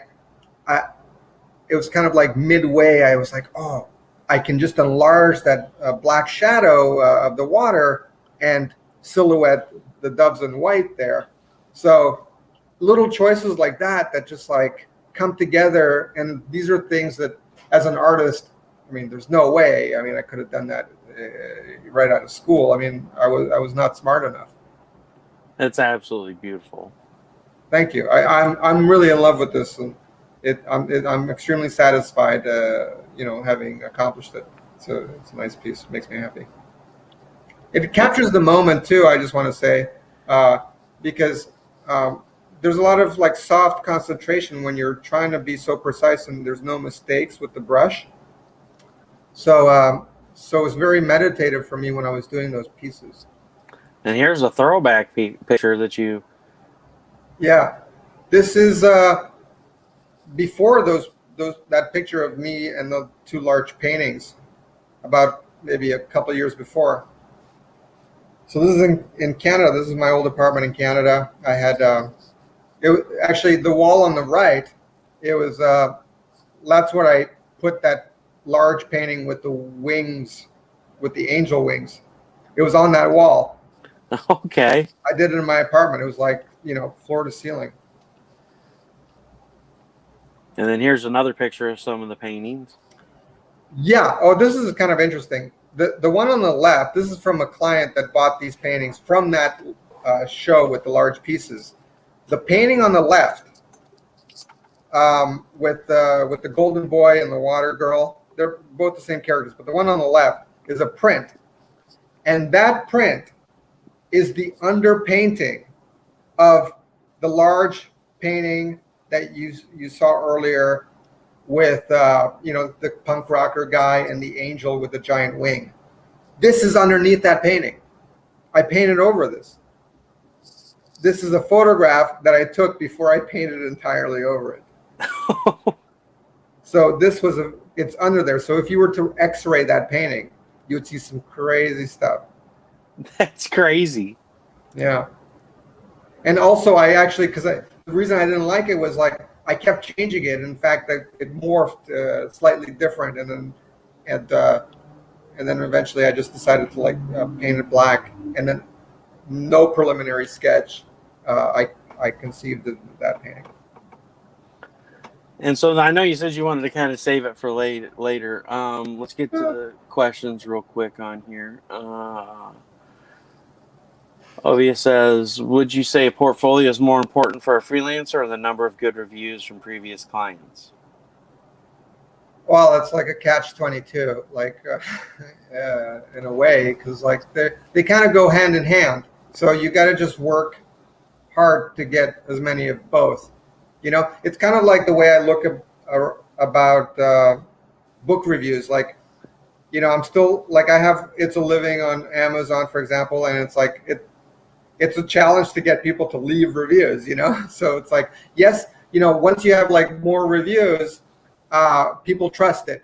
it was kind of like midway. I was like, oh, I can just enlarge that black shadow of the water and silhouette the doves in white there. So little choices like that just like come together. And these are things that as an artist, I mean, there's no way. I mean, I could have done that right out of school. I mean, I was not smart enough. It's absolutely beautiful. Thank you. I'm really in love with this, and I'm extremely satisfied, having accomplished it. So it's a nice piece. It makes me happy. It captures the moment too. I just want to say, because there's a lot of like soft concentration when you're trying to be so precise, and there's no mistakes with the brush. So it was very meditative for me when I was doing those pieces. And here's a throwback picture that you. Yeah, this is before that picture of me and the two large paintings, about maybe a couple of years before. So this is in Canada. This is my old apartment in Canada. I had actually the wall on the right. It was that's where I put that large painting with the wings, with the angel wings. It was on that wall. Okay. I did it in my apartment. It was like, floor to ceiling. And then here's another picture of some of the paintings. Yeah. Oh, this is kind of interesting. The one on the left, this is from a client that bought these paintings from that show with the large pieces. The painting on the left, with the golden boy and the water girl, they're both the same characters, but the one on the left is a print. And that print is the underpainting of the large painting that you saw earlier with the punk rocker guy and the angel with the giant wing. This is underneath that painting. I painted over this. this is a photograph that I took before I painted entirely over it. So it's under there. So if you were to X-ray that painting, you would see some crazy stuff. That's crazy. Yeah. And also the reason I didn't like it was like, I kept changing it. In fact, it morphed slightly different. And then eventually I just decided to paint it black. And then no preliminary sketch. I conceived that painting. And so I know you said you wanted to kind of save it for later. Let's get to the questions real quick on here. Ovia says, would you say a portfolio is more important for a freelancer or the number of good reviews from previous clients? Well, it's like a catch-22, in a way, because they kind of go hand in hand. So you got to just work hard to get as many of both. It's kind of like the way I look about book reviews. I'm still I have It's a Living on Amazon, for example, and it's a challenge to get people to leave reviews. So it's yes, once you have more reviews, people trust it.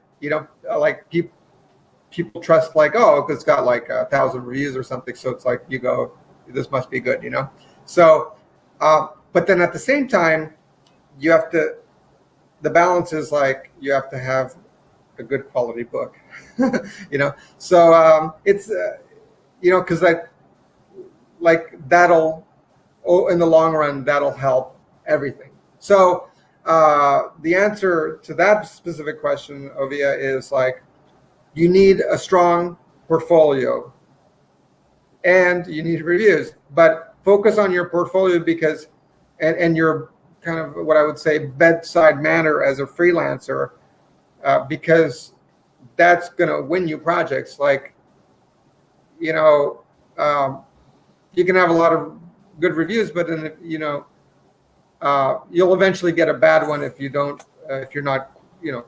People trust oh, it's got 1,000 reviews or something. So it's you go, this must be good. So, but then at the same time, the balance is you have to have a good quality book, so it's because that'll in the long run that'll help everything. So the answer to that specific question, Ovia, is you need a strong portfolio and you need reviews, but focus on your portfolio because and your kind of what I would say bedside manner as a freelancer, because that's going to win you projects. You can have a lot of good reviews, but then you'll eventually get a bad one if you're not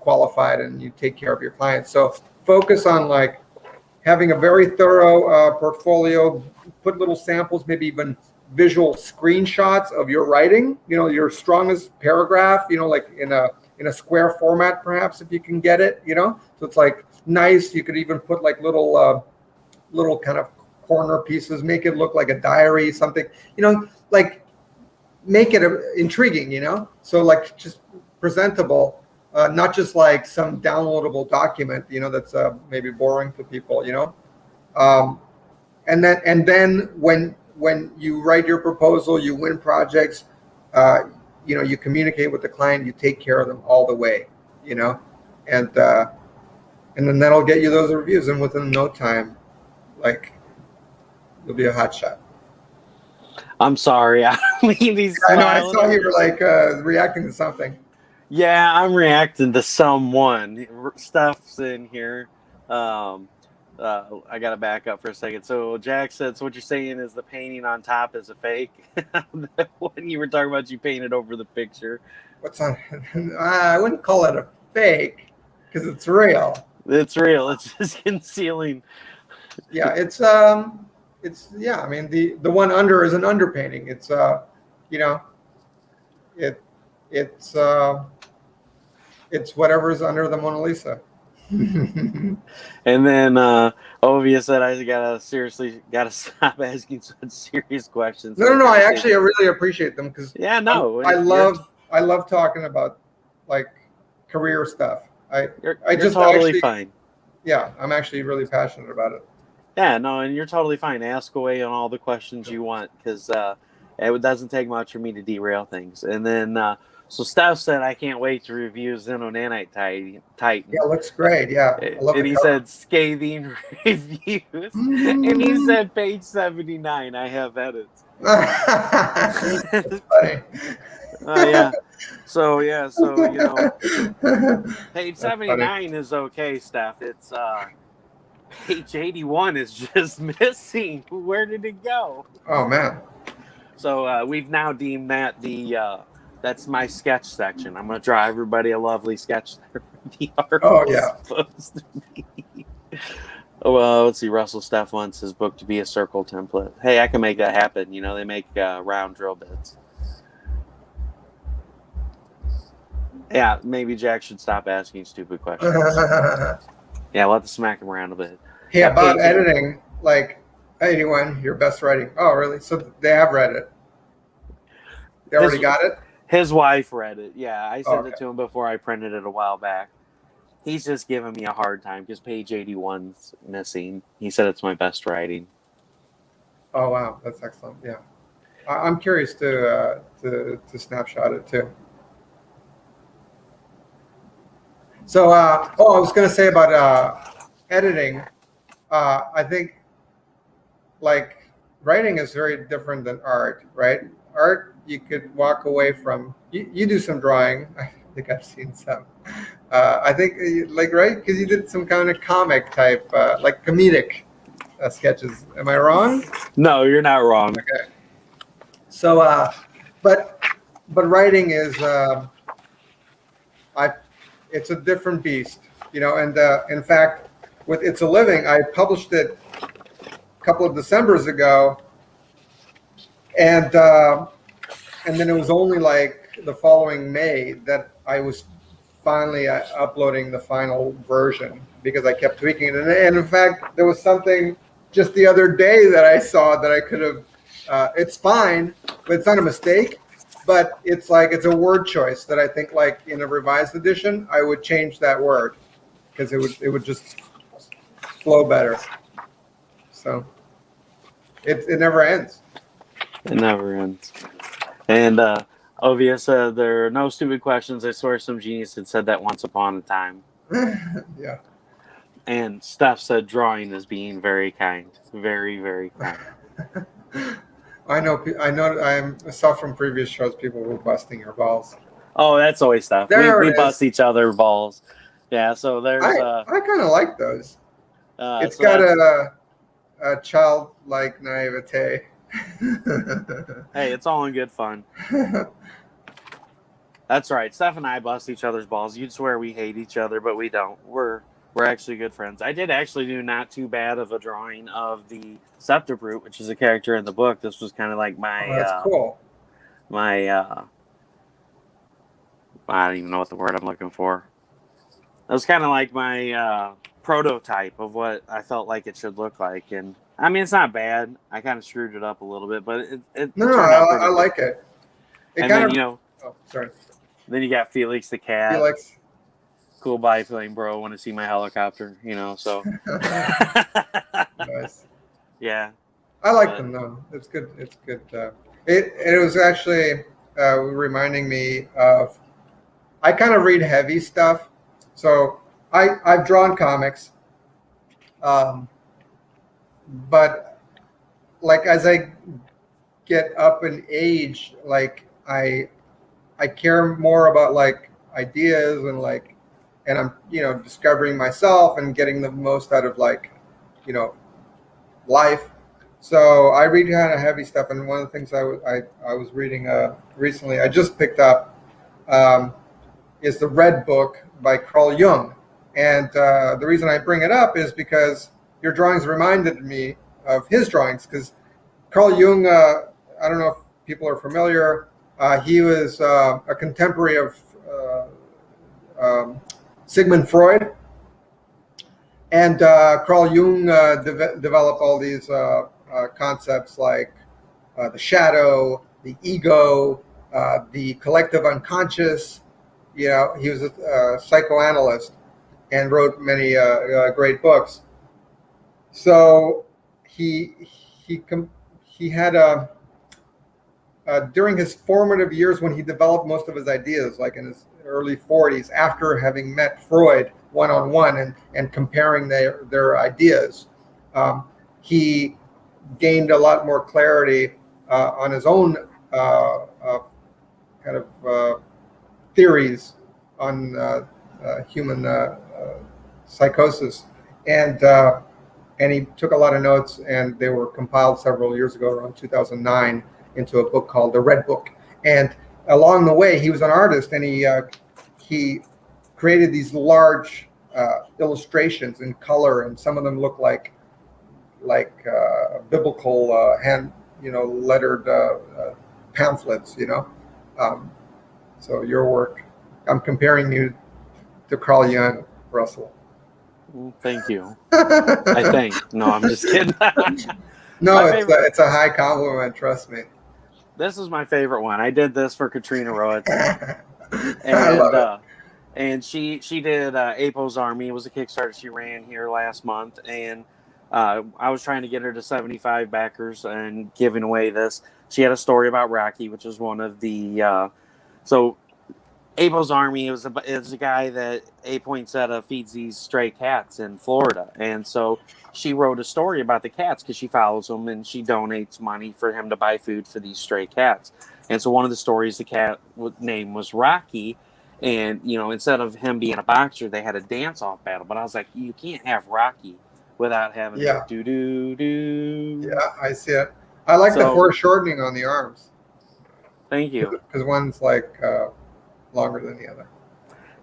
qualified and you take care of your clients. So focus on having a very thorough portfolio. Put little samples, maybe even visual screenshots of your writing, your strongest paragraph, in a square format, perhaps, if you can get it, so it's nice. You could even put little kind of corner pieces, make it look like a diary, something, make it intriguing, so just presentable, not just some downloadable document, that's maybe boring to people, and then when you write your proposal, you win projects, you communicate with the client, you take care of them all the way, and then that'll get you those reviews, and within no time, you'll be a hot shot. I'm sorry. I don't mean these. I know. I saw you were reacting to something. Yeah, I'm reacting to someone. Stuff's in here. I gotta back up for a second. So Jack said, so what you're saying is the painting on top is a fake? When you were talking about you painted over the picture. What's on? I wouldn't call it a fake because it's real. It's real. It's just concealing. Yeah, it's I mean the one under is an underpainting. It's it's whatever's under the Mona Lisa. And then Ovia said, I gotta stop asking such serious questions. No. I really appreciate them because I love talking about career stuff. You're totally fine. Yeah, I'm actually really passionate about it. Yeah, no, and you're totally fine. Ask away on all the questions you want because it doesn't take much for me to derail things. And then so Steph said, I can't wait to review Xenonanite Titan. Yeah, it looks great. Yeah. And he said scathing reviews. Mm-hmm. And he said page 79. I have edits. That's funny. Yeah. So page 79 is okay, Steph. It's page 81 is just missing. Where did it go? Oh man. So we've now deemed that that's my sketch section. I'm going to draw everybody a lovely sketch. The art supposed to be. Well, let's see. Russell Steff wants his book to be a circle template. Hey, I can make that happen. You know, they make round drill bits. Yeah, maybe Jack should stop asking stupid questions. Yeah, we'll have to smack him around a bit. Hey, Yeah, about Paige- editing, like, hey, anyone, your best writing. Oh, really? So they have read it. They already got it? His wife read it. Yeah, I sent Okay. it to him before I printed it a while back. He's just giving me a hard time because page 81's missing. He said it's my best writing. Oh, wow. That's excellent. Yeah. I'm curious to snapshot it too. So, I was going to say about editing. I think like writing is very different than art, right? Art, you could walk away from. You do some drawing. I think I've seen some. I think like right because you did some kind of comic type, like comedic sketches. Am I wrong? No, you're not wrong. Okay. So, but writing is, it's a different beast, you know. And in fact, with It's a Living, I published it a couple of Decembers ago, and then it was only like the following May that I was finally uploading the final version because I kept tweaking it. And in fact, there was something just the other day that I saw that I could have. It's fine, but it's not a mistake. But it's like it's a word choice that I think, like in a revised edition, I would change that word because it would just flow better. So it never ends. It never ends. And Ovia said there are no stupid questions. I swear some genius had said that once upon a time. Yeah. And Steph said drawing is being very kind. Very, very kind. I know. I saw from previous shows people were busting your balls. Oh, that's always stuff. We bust each other balls. Yeah, so there's. I kind of like those. It's so got a childlike naivete. Hey, it's all in good fun. That's right. Steph and I bust each other's balls. You'd swear we hate each other, but we don't. We're actually good friends. I did actually do not too bad of a drawing of the Scepter Brute, which is a character in the book. This was kind of like my. Oh, that's cool. My. I don't even know what the word I'm looking for. It was kind of like my prototype of what I felt like it should look like, and I mean it's not bad. I kind of screwed it up a little bit, but it No, turned out pretty I good. like it. And then Oh, sorry. Then you got Felix the cat. Felix. Cool biplane, bro. Want to see my helicopter? You know, so. Nice. Yeah. I like them though. It's good. It's good. It was actually reminding me of. I kind of read heavy stuff, so I've drawn comics, but like as I get up in age, like I care more about like ideas and I'm discovering myself and getting the most out of like life. So I read kind of heavy stuff, and one of the things I was reading recently, I just picked up, is the Red Book by Carl Jung, and the reason I bring it up is because your drawings reminded me of his drawings, because Carl Jung, I don't know if people are familiar, he was a contemporary of Sigmund Freud, and Carl Jung developed all these concepts like the shadow, the ego, the collective unconscious. He was a psychoanalyst and wrote many great books. So he had during his formative years when he developed most of his ideas, like in his early 40s, after having met Freud one-on-one and comparing their ideas, he gained a lot more clarity on his own kind of theories on human psychosis, and he took a lot of notes, and they were compiled several years ago, around 2009, into a book called The Red Book. And along the way, he was an artist, and he created these large illustrations in color, and some of them look like biblical hand, lettered pamphlets. So your work, I'm comparing you to Carl Jung, Russell. Thank you. I think. No, I'm just kidding. No, it's a high compliment. Trust me. This is my favorite one. I did this for Katrina Rowitz, I love it. And she did Apo's Army. It was a Kickstarter she ran here last month, and I was trying to get her to 75 backers and giving away this. She had a story about Rocky, which is one of the so Apo's Army is a guy that A Poinsettia feeds these stray cats in Florida, and so she wrote a story about the cats because she follows them and she donates money for him to buy food for these stray cats. And so one of the stories, the cat name was Rocky, and instead of him being a boxer, they had a dance-off battle. But I was like, you can't have Rocky without having do do do. Yeah, I see it. I like the foreshortening on the arms. Thank you. Because one's like longer than the other.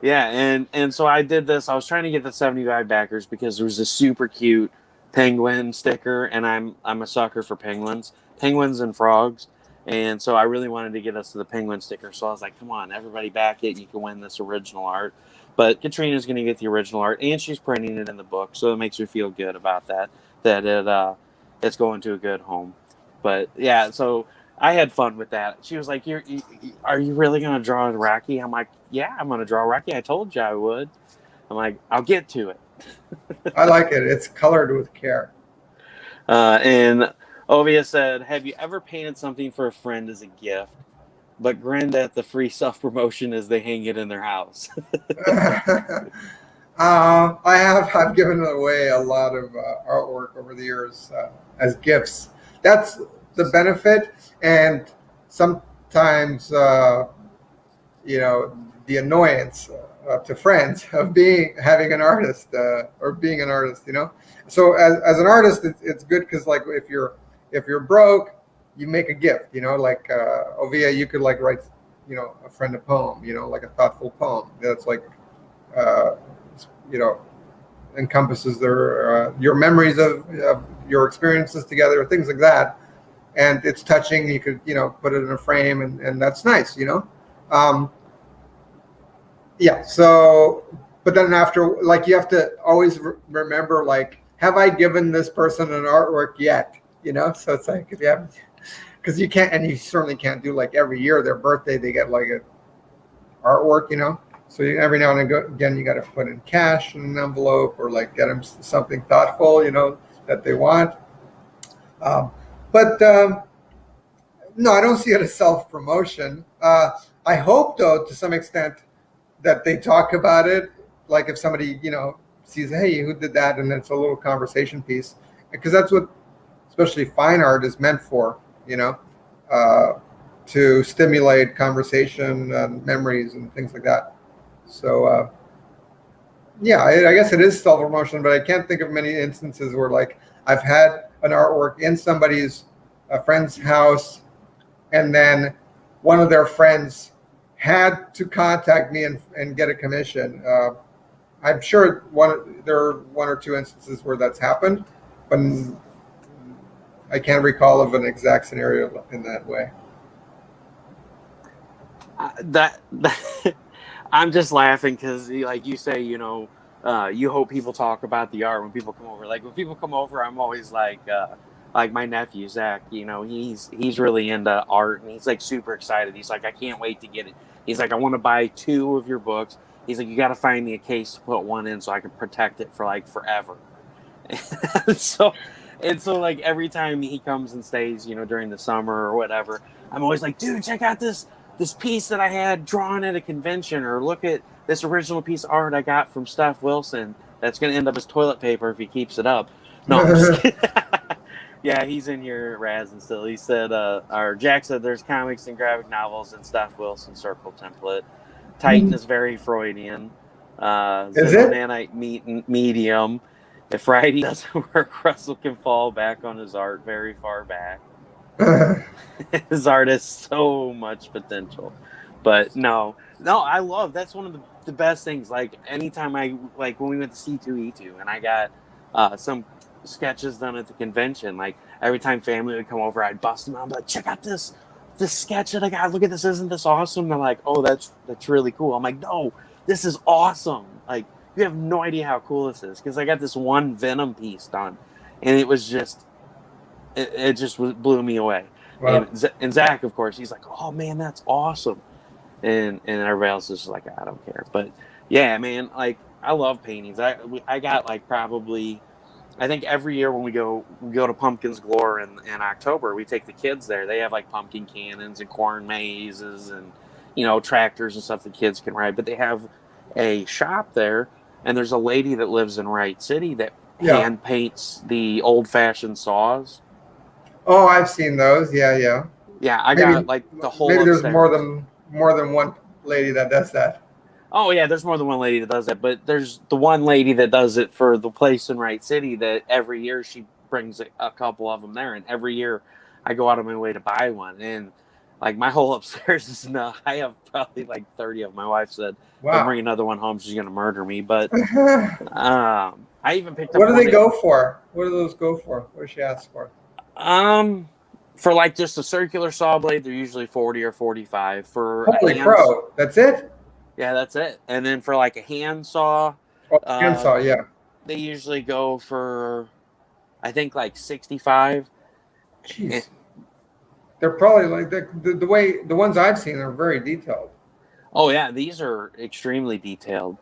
Yeah, and so I did this. I was trying to get the 75 backers because there was a super cute penguin sticker, and I'm a sucker for penguins and frogs, and so I really wanted to get us to the penguin sticker. So I was like, come on, everybody back it. You can win this original art. But Katrina's going to get the original art, and she's printing it in the book, so it makes me feel good about that it's going to a good home. But yeah, so I had fun with that. She was like, are you really going to draw Rocky? I'm like, yeah, I'm going to draw Rocky. I told you I would. I'm like, I'll get to it. I like it. It's colored with care. And Ovia said, have you ever painted something for a friend as a gift, but grinned at the free self-promotion as they hang it in their house? I've given away a lot of artwork over the years as gifts. That's the benefit, and sometimes the annoyance to friends of having an artist or being an artist. So as an artist, it's good because like if you're broke, you make a gift. Like Ovia, you could like write a friend a poem. Like a thoughtful poem that's like encompasses your memories of your experiences together, things like that. And it's touching. You could, put it in a frame, and that's nice, Yeah. So, but then after, like, you have to always remember, like, have I given this person an artwork yet? So it's like, if you haven't, because you can't, and you certainly can't do like every year their birthday they get like a artwork, So every now and again you got to put in cash in an envelope or like get them something thoughtful, that they want. But no, I don't see it as self-promotion. I hope, though, to some extent, that they talk about it. Like if somebody, sees, hey, who did that? And it's a little conversation piece. Because that's what especially fine art is meant for, to stimulate conversation and memories and things like that. So, yeah, I guess it is self-promotion, but I can't think of many instances where, like, I've had an artwork in somebody's friend's house, and then one of their friends had to contact me and get a commission. I'm sure there are one or two instances where that's happened, but I can't recall of an exact scenario in that way. I'm just laughing because, like you say, you hope people talk about the art when people come over. Like when people come over, I'm always like my nephew Zach. He's really into art, and he's like super excited. He's like, I can't wait to get it. He's like, I want to buy 2 of your books. He's like, you got to find me a case to put one in so I can protect it for like forever. so like every time he comes and stays, during the summer or whatever, I'm always like, dude, check out this piece that I had drawn at a convention, or look at this original piece of art I got from Steph Wilson that's going to end up as toilet paper if he keeps it up. No, I'm just kidding. Yeah, he's in here razzing still. He said, Jack said there's comics and graphic novels in Steph Wilson circle template. Titan is very Freudian. Is it? Nanite medium. If Friday doesn't work, Russell can fall back on his art very far back. His art has so much potential. But no, I love, that's one of the best things. Like anytime like when we went to C2E2 and I got some sketches done at the convention, like every time family would come over, I'd bust them out. I'm like, check out this sketch that I got. Look at this. Isn't this awesome? They're like, oh, that's really cool. I'm like, no, this is awesome. Like, you have no idea how cool this is, because I got this one Venom piece done, and it was just it just blew me away. Wow. And Zach, of course, he's like, oh man, that's awesome. And everybody else is just like, I don't care. But yeah, man, like I love paintings. I got like probably, I think every year when we go to Pumpkins Galore in October, we take the kids there. They have like pumpkin cannons and corn mazes and, you know, tractors and stuff the kids can ride. But they have a shop there, and there's a lady that lives in Wright City that Yeah. hand paints the old fashioned saws. Oh, I've seen those. Yeah, yeah. Yeah, I Maybe got like the whole maybe there's upstairs. more than one lady that does that. Oh yeah, there's more than one lady that does that, but there's the one lady that does it for the place in Wright City that every year she brings a couple of them there, and every year I go out of my way to buy one. And like my whole upstairs is no, I have probably like 30 of them. My wife said if I Wow. bring another one home, she's gonna murder me. But What I even picked up do one they go for? What do those go for? What does she ask for? for like just a circular saw blade, they're usually 40 or 45. For a Holy hand, crow! That's it? yeah, that's it. And then for like a hand saw, Oh, handsaw. Yeah. they usually go for, I think, like 65. Jeez. They're probably like the way the ones I've seen are very detailed. Oh yeah, these are extremely detailed.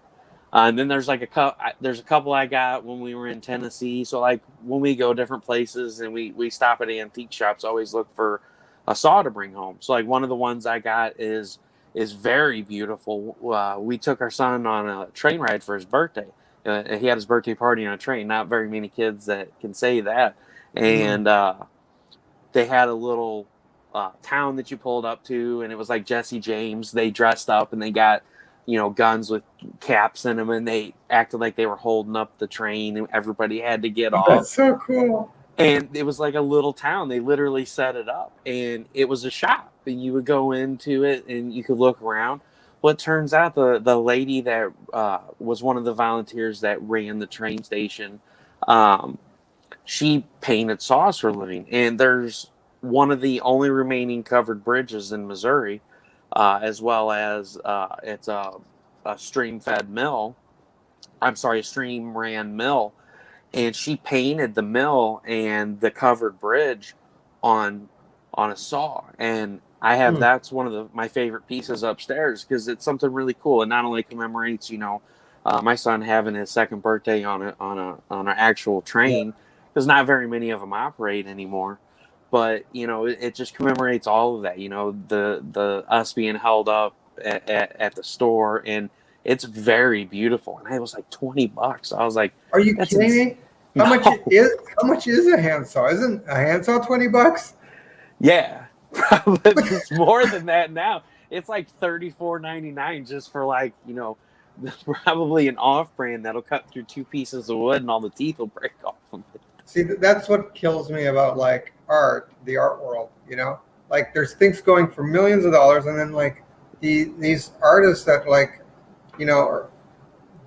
And then there's like there's a couple I got when we were in Tennessee. So like when we go different places and we stop at antique shops, I always look for a saw to bring home. So like one of the ones I got is very beautiful. We took our son on a train ride for his birthday. He had his birthday party on a train. Not very many kids that can say that. Mm. And they had a little town that you pulled up to, and it was like Jesse James. They dressed up and they got, you know, guns with caps in them, and they acted like they were holding up the train, and everybody had to get off. That's so cool. And it was like a little town. They literally set it up, and it was a shop, and you would go into it and you could look around. Well, it turns out the lady that was one of the volunteers that ran the train station, she painted saws for a living. And there's one of the only remaining covered bridges in Missouri, as well as it's a stream-fed mill. I'm sorry, a stream-ran mill. And she painted the mill and the covered bridge on a saw. And I have that's one of my favorite pieces upstairs because it's something really cool. It not only commemorates, you know, my son having his second birthday on an actual train, because not very many of them operate anymore. But you know, it just commemorates all of that. You know, the us being held up at the store, and it's very beautiful. And it was like $20. I was like, Are you that's kidding me? How No. much is a handsaw? Isn't a handsaw $20? Yeah, probably it's more than that now. It's like $34.99 just for, like, you know, probably an off-brand that'll cut through two pieces of wood and all the teeth will break off of it. See, that's what kills me about like art, the art world. You know, like there's things going for millions of dollars, and then like these artists that like, you know,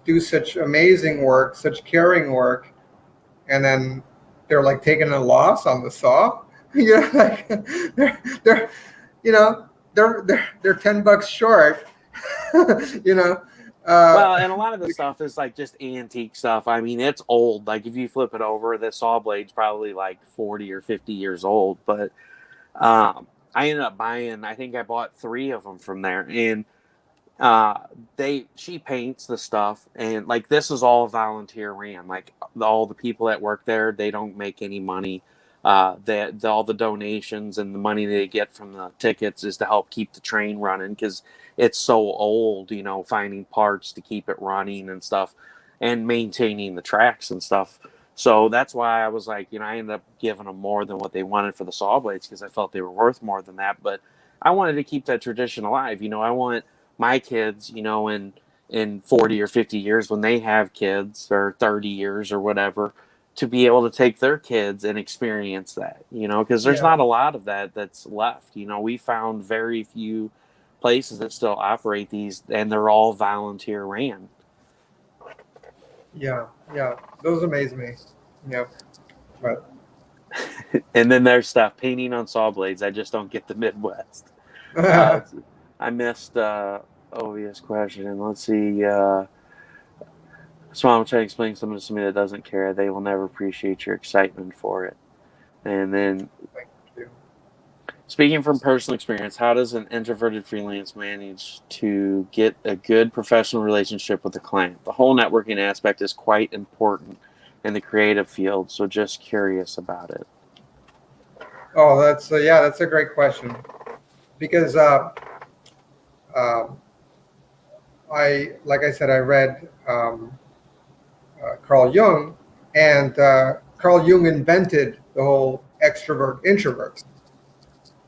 do such amazing work, such caring work, and then they're like taking a loss on the saw. You know, like they're you know they're $10 short. You know. Well, and a lot of the stuff is like just antique stuff. I mean, it's old. Like if you flip it over, the saw blade's probably like 40 or 50 years old. But I ended up buying, I think I bought 3 of them from there. And she paints the stuff, and like this is all volunteer ran. Like all the people that work there, they don't make any money. All the donations and the money they get from the tickets is to help keep the train running because it's so old. You know, finding parts to keep it running and stuff, and maintaining the tracks and stuff. So that's why I was like, you know, I ended up giving them more than what they wanted for the saw blades because I felt they were worth more than that. But I wanted to keep that tradition alive. You know, I want my kids, you know, in 40 or 50 years when they have kids, or 30 years or whatever, to be able to take their kids and experience that, you know, because there's not a lot of that that's left. You know, we found very few places that still operate these, and they're all volunteer ran. Yeah, yeah, those amaze me. Yeah, but And then there's stuff painting on saw blades. I just don't get the Midwest. I missed Ovia's question, and let's see. So I'm trying to explain something to somebody that doesn't care. They will never appreciate your excitement for it. And then, thank you. speaking from personal experience, how does an introverted freelance manage to get a good professional relationship with the client? The whole networking aspect is quite important in the creative field, so just curious about it. Oh, that's a great question, because like I said, I read Carl Jung, and Carl Jung invented the whole extrovert introvert.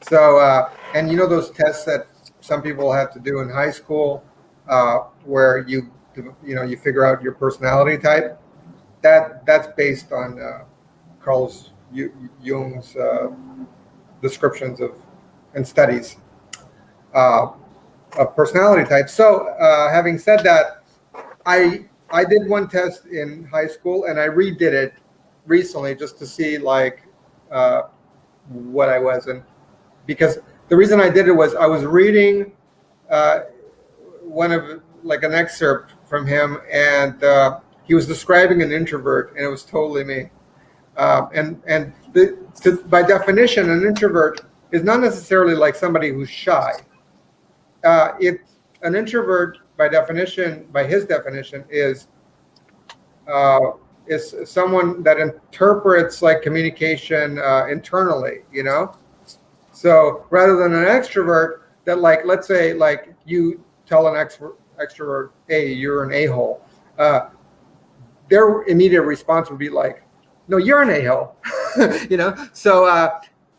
So, and you know those tests that some people have to do in high school, where you figure out your personality type. That's based on Carl Jung's descriptions of and studies of personality types. So, having said that, I did one test in high school, and I redid it recently just to see like what I was, and because the reason I did it was I was reading one of like an excerpt from him, and he was describing an introvert, and it was totally me. By definition, an introvert is not necessarily like somebody who's shy. An introvert, by definition, by his definition, is someone that interprets like communication internally, you know. So rather than an extrovert that, like, let's say, like you tell an extrovert, "Hey, you're an a-hole," their immediate response would be like, "No, you're an a-hole," you know. So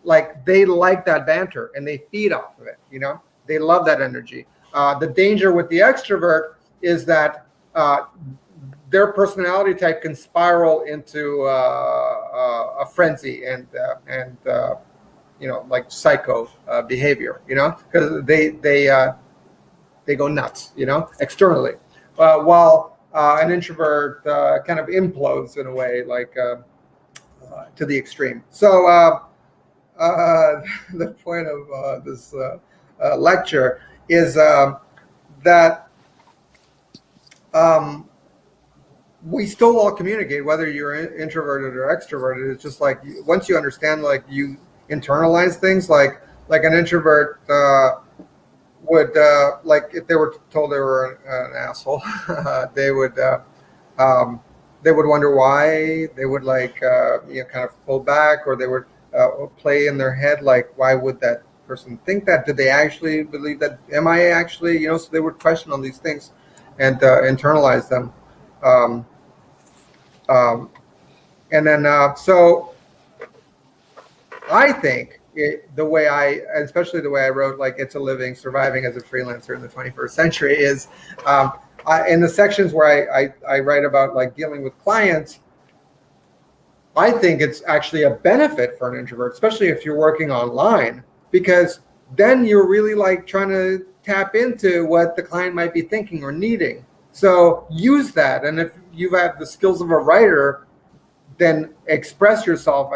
like they like that banter and they feed off of it, you know. They love that energy. The danger with the extrovert is that their personality type can spiral into a frenzy and you know, like psycho behavior, you know, because they go nuts, you know, externally, while an introvert kind of implodes in a way, like to the extreme. So the point of this lecture is that we still all communicate, whether you're introverted or extroverted. It's just like once you understand, like you internalize things, like an introvert would like if they were told they were an asshole, they would wonder why. They would like you know, kind of pull back, or they would play in their head like, why would that person think that? Did they actually believe that? Am I actually, you know? So they would question on these things and internalize them. And then so I think especially the way I wrote, like, It's a Living, Surviving as a Freelancer in the 21st Century, is in the sections where I write about like dealing with clients, I think it's actually a benefit for an introvert, especially if you're working online, because then you're really like trying to tap into what the client might be thinking or needing. So use that. And if you have the skills of a writer, then express yourself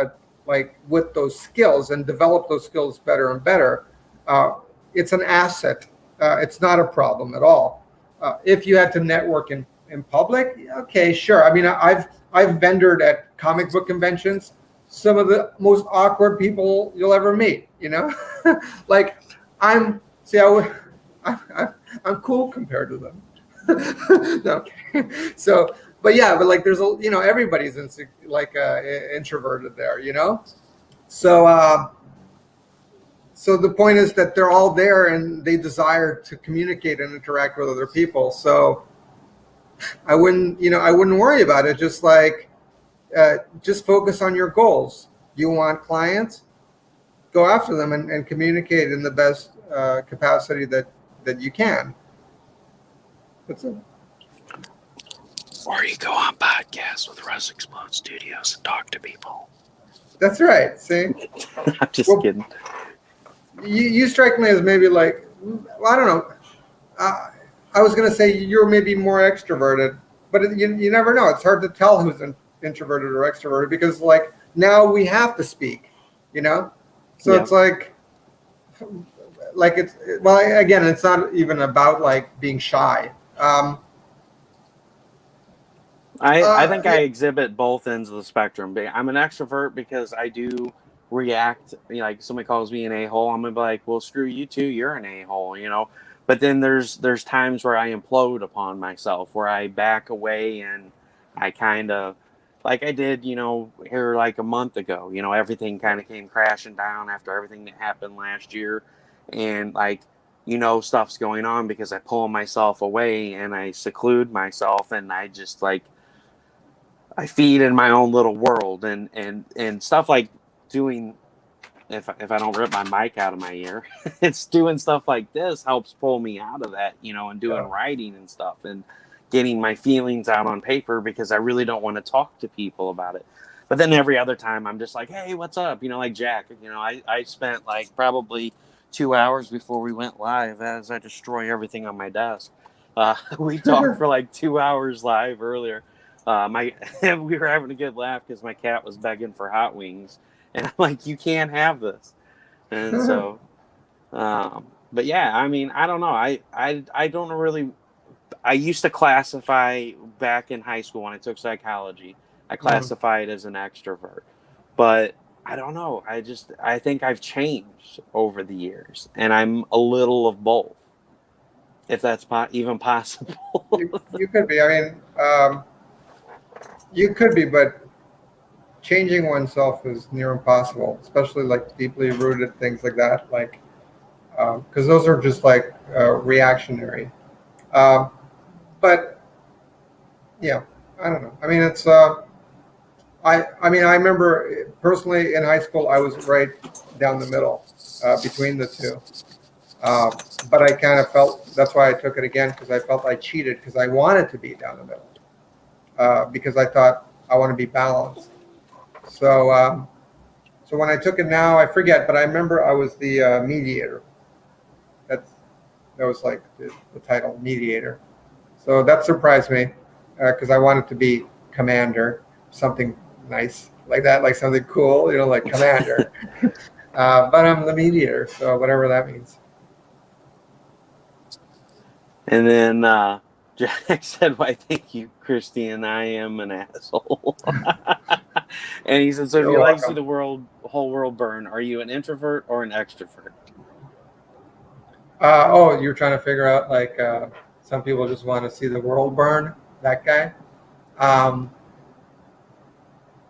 like with those skills and develop those skills better and better. It's an asset. It's not a problem at all. If you had to network in public, okay, sure. I mean, I've vendored at comic book conventions, some of the most awkward people you'll ever meet, you know. Like I'm cool compared to them. No. So, but yeah, but like there's you know, everybody's introverted there, you know. So so the point is that they're all there and they desire to communicate and interact with other people. So I wouldn't worry about it. Just like just focus on your goals. You want clients, go after them and communicate in the best capacity that you can. That's it. Or you go on podcasts with Russ Explode Studios and talk to people. That's right. See, I'm just kidding. You strike me as maybe like I don't know. I was going to say you're maybe more extroverted, but you never know. It's hard to tell who's introverted or extroverted because like now we have to speak, you know? So Yeah. it's like it's, well, again, it's not even about like being shy. I think I Yeah. exhibit both ends of the spectrum. I'm an extrovert because I do react. Like somebody calls me an a-hole, I'm gonna be like, "Well, screw you too. You're an a-hole," you know. But then there's times where I implode upon myself, where I back away and I kind of, like I did, here like a month ago. Everything kind of came crashing down after everything that happened last year, and like stuff's going on because I pull myself away and I seclude myself and I just like I feed in my own little world and stuff like doing if I don't rip my mic out of my ear, it's doing stuff like this helps pull me out of that, and doing Yeah. writing and stuff and getting my feelings out on paper because I really don't want to talk to people about it. But then every other time I'm just like, hey, what's up? Like Jack, I spent like probably 2 hours before we went live as I destroy everything on my desk. We talked for like 2 hours live earlier. My we were having a good laugh because my cat was begging for hot wings, and I'm like, you can't have this. And so, but yeah, I mean, I don't know. I don't really. I used to classify back in high school when I took psychology. I Mm. classified as an extrovert, but I don't know. I think I've changed over the years, and I'm a little of both, if that's even possible. You could be. I mean, you could be, but changing oneself is near impossible, especially like deeply rooted things like that, like because those are just like reactionary. Um, but yeah, I don't know. I mean, it's I mean, I remember personally in high school, I was right down the middle between the two. But I kind of felt that's why I took it again because I felt I cheated because I wanted to be down the middle because I thought I want to be balanced. So so when I took it now, I forget, but I remember I was the mediator. That's that was like the title, mediator. So that surprised me because I wanted to be commander, something nice like that, like something cool, like commander. But I'm the mediator, so whatever that means. And then Jack said, "Why, thank you, Christian. I am an asshole." And he said, "So if You're you like to see welcome. the whole world burn, are you an introvert or an extrovert?" Oh, you're trying to figure out like some people just want to see the world burn. That guy. Um,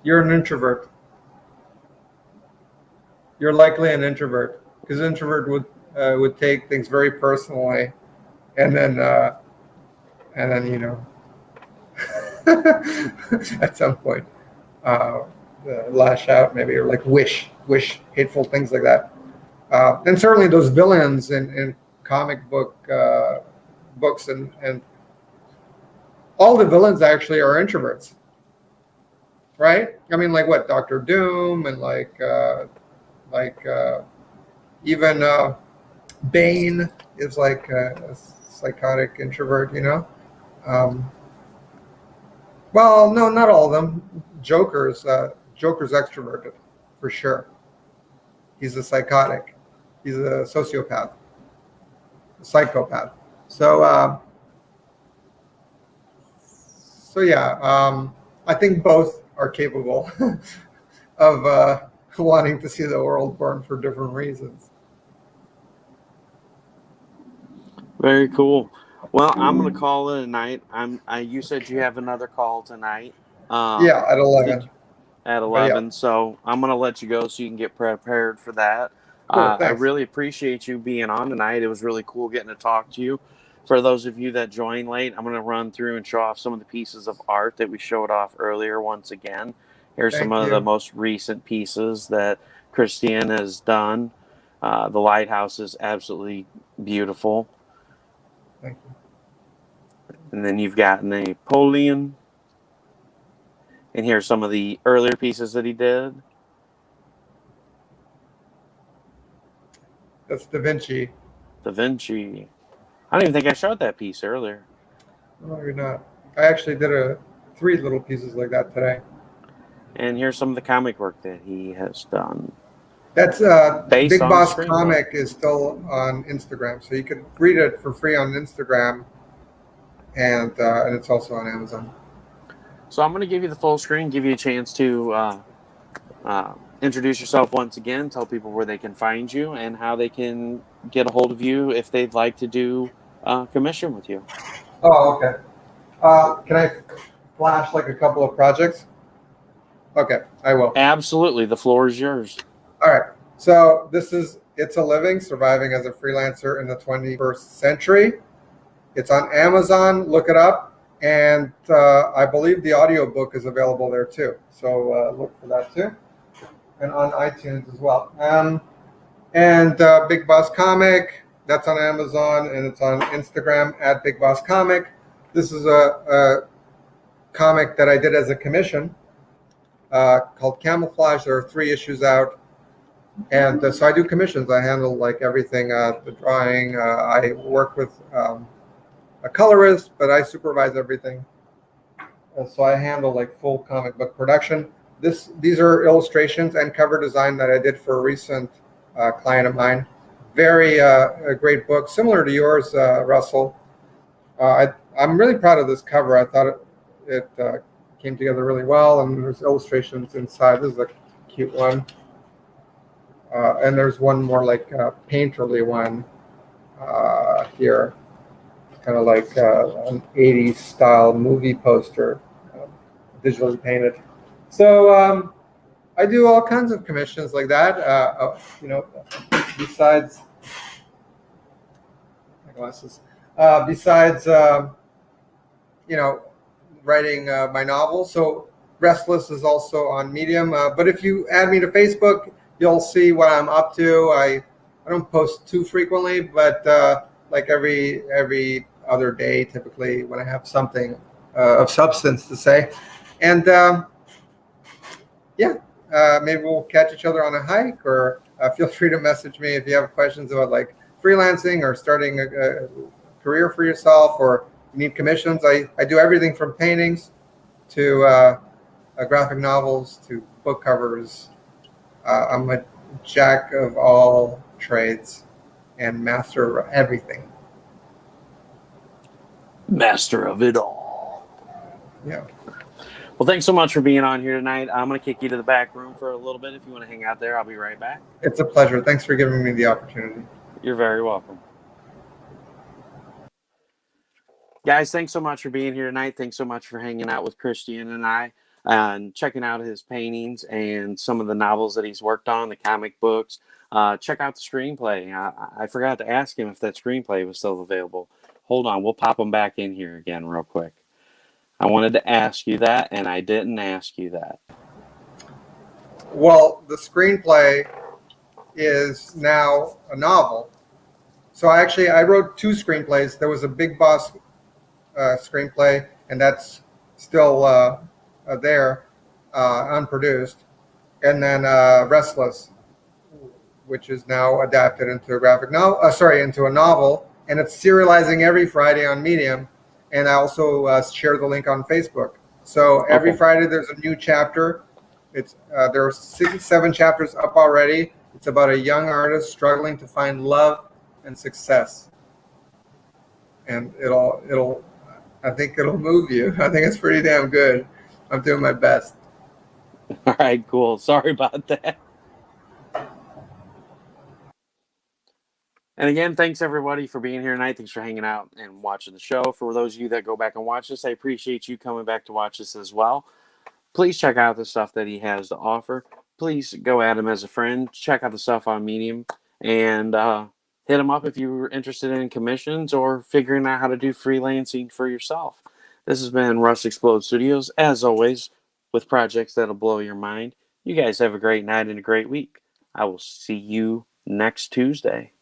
you're an introvert. You're likely an introvert because introvert would take things very personally, and then at some point uh, lash out maybe or like wish hateful things like that. And certainly those villains in comic books and all the villains actually are introverts, right? I mean, like what Doctor Doom and like even Bane is like a psychotic introvert, Um, well, no, not all of them. Joker's extroverted for sure. He's a psychotic. He's a sociopath, a psychopath. So so yeah, I think both are capable of wanting to see the world burn for different reasons. Very cool. Well, I'm gonna call it a night. You said you have another call tonight. Yeah, at Did 11. at But yeah, 11. So I'm gonna let you go so you can get prepared for that. cool. I Thanks. really appreciate you being on tonight. It was really cool getting to talk to you. For those of you that joined late, I'm gonna run through and show off some of the pieces of art that we showed off earlier. Once again, here's some Thank of the you. most recent pieces that Christian has done. The lighthouse is absolutely beautiful. Thank you. And then you've got Napoleon. And here's some of the earlier pieces that he did. That's Da Vinci. Da Vinci. I don't even think I showed that piece earlier. No, you're not. I actually did 3 little pieces like that today. And here's some of the comic work that he has done That's based Big on the Boss screenplay. Comic is still on Instagram, so you could read it for free on Instagram, and it's also on Amazon. So I'm going to give you the full screen, give you a chance to introduce yourself once again, tell people where they can find you and how they can get a hold of you if they'd like to do commission with you. Oh, okay. Can I flash like a couple of projects? Okay, I will. Absolutely. The floor is yours. All right. So this is It's a Living, Surviving as a Freelancer in the 21st Century. It's on Amazon. Look it up. And I believe the audiobook is available there too. So look for that too. And on iTunes as well. And Big Boss Comic, that's on Amazon, and it's on Instagram at Big Boss Comic. This is a comic that I did as a commission called Camouflage. There are 3 issues out. And so I do commissions. I handle like everything, the drawing. I work with a colorist, but I supervise everything. So I handle like full comic book production. These are illustrations and cover design that I did for a recent client of mine. Very a great book, similar to yours, Russell. I'm really proud of this cover. I thought it came together really well, and there's illustrations inside. This is a cute one. And there's one more like painterly one here, kind of like an 80s style movie poster, visually painted. So I do all kinds of commissions like that. Besides my glasses, besides writing my novel. So Restless is also on Medium. But if you add me to Facebook, you'll see what I'm up to. I don't post too frequently, but like every other day, typically, when I have something of substance to say. And maybe we'll catch each other on a hike, or feel free to message me if you have questions about like freelancing or starting a career for yourself, or you need commissions. I do everything from paintings to graphic novels to book covers. I'm a jack of all trades and master of everything. Master of it all. Yeah. Well, thanks so much for being on here tonight. I'm going to kick you to the back room for a little bit. If you want to hang out there, I'll be right back. It's a pleasure. Thanks for giving me the opportunity. You're very welcome. Guys, thanks so much for being here tonight. Thanks so much for hanging out with Cristian and I and checking out his paintings and some of the novels that he's worked on, the comic books. Check out the screenplay. I forgot to ask him if that screenplay was still available. Hold on. We'll pop him back in here again real quick. I wanted to ask you that, and I didn't ask you that. Well, the screenplay is now a novel. So I wrote 2 screenplays. There was a Big Boss screenplay, and that's still there, unproduced. And then Restless, which is now adapted into a graphic novel. Into a novel, and it's serializing every Friday on Medium. And I also share the link on Facebook. So every Friday there's a new chapter. There are 7 chapters up already. It's about a young artist struggling to find love and success. And I think it'll move you. I think it's pretty damn good. I'm doing my best. All right, cool. Sorry about that. And again, thanks everybody for being here tonight. Thanks for hanging out and watching the show. For those of you that go back and watch this, I appreciate you coming back to watch this as well. Please check out the stuff that he has to offer. Please go at him as a friend. Check out the stuff on Medium and hit him up if you're interested in commissions or figuring out how to do freelancing for yourself. This has been Rush Explode Studios, as always, with projects that'll blow your mind. You guys have a great night and a great week. I will see you next Tuesday.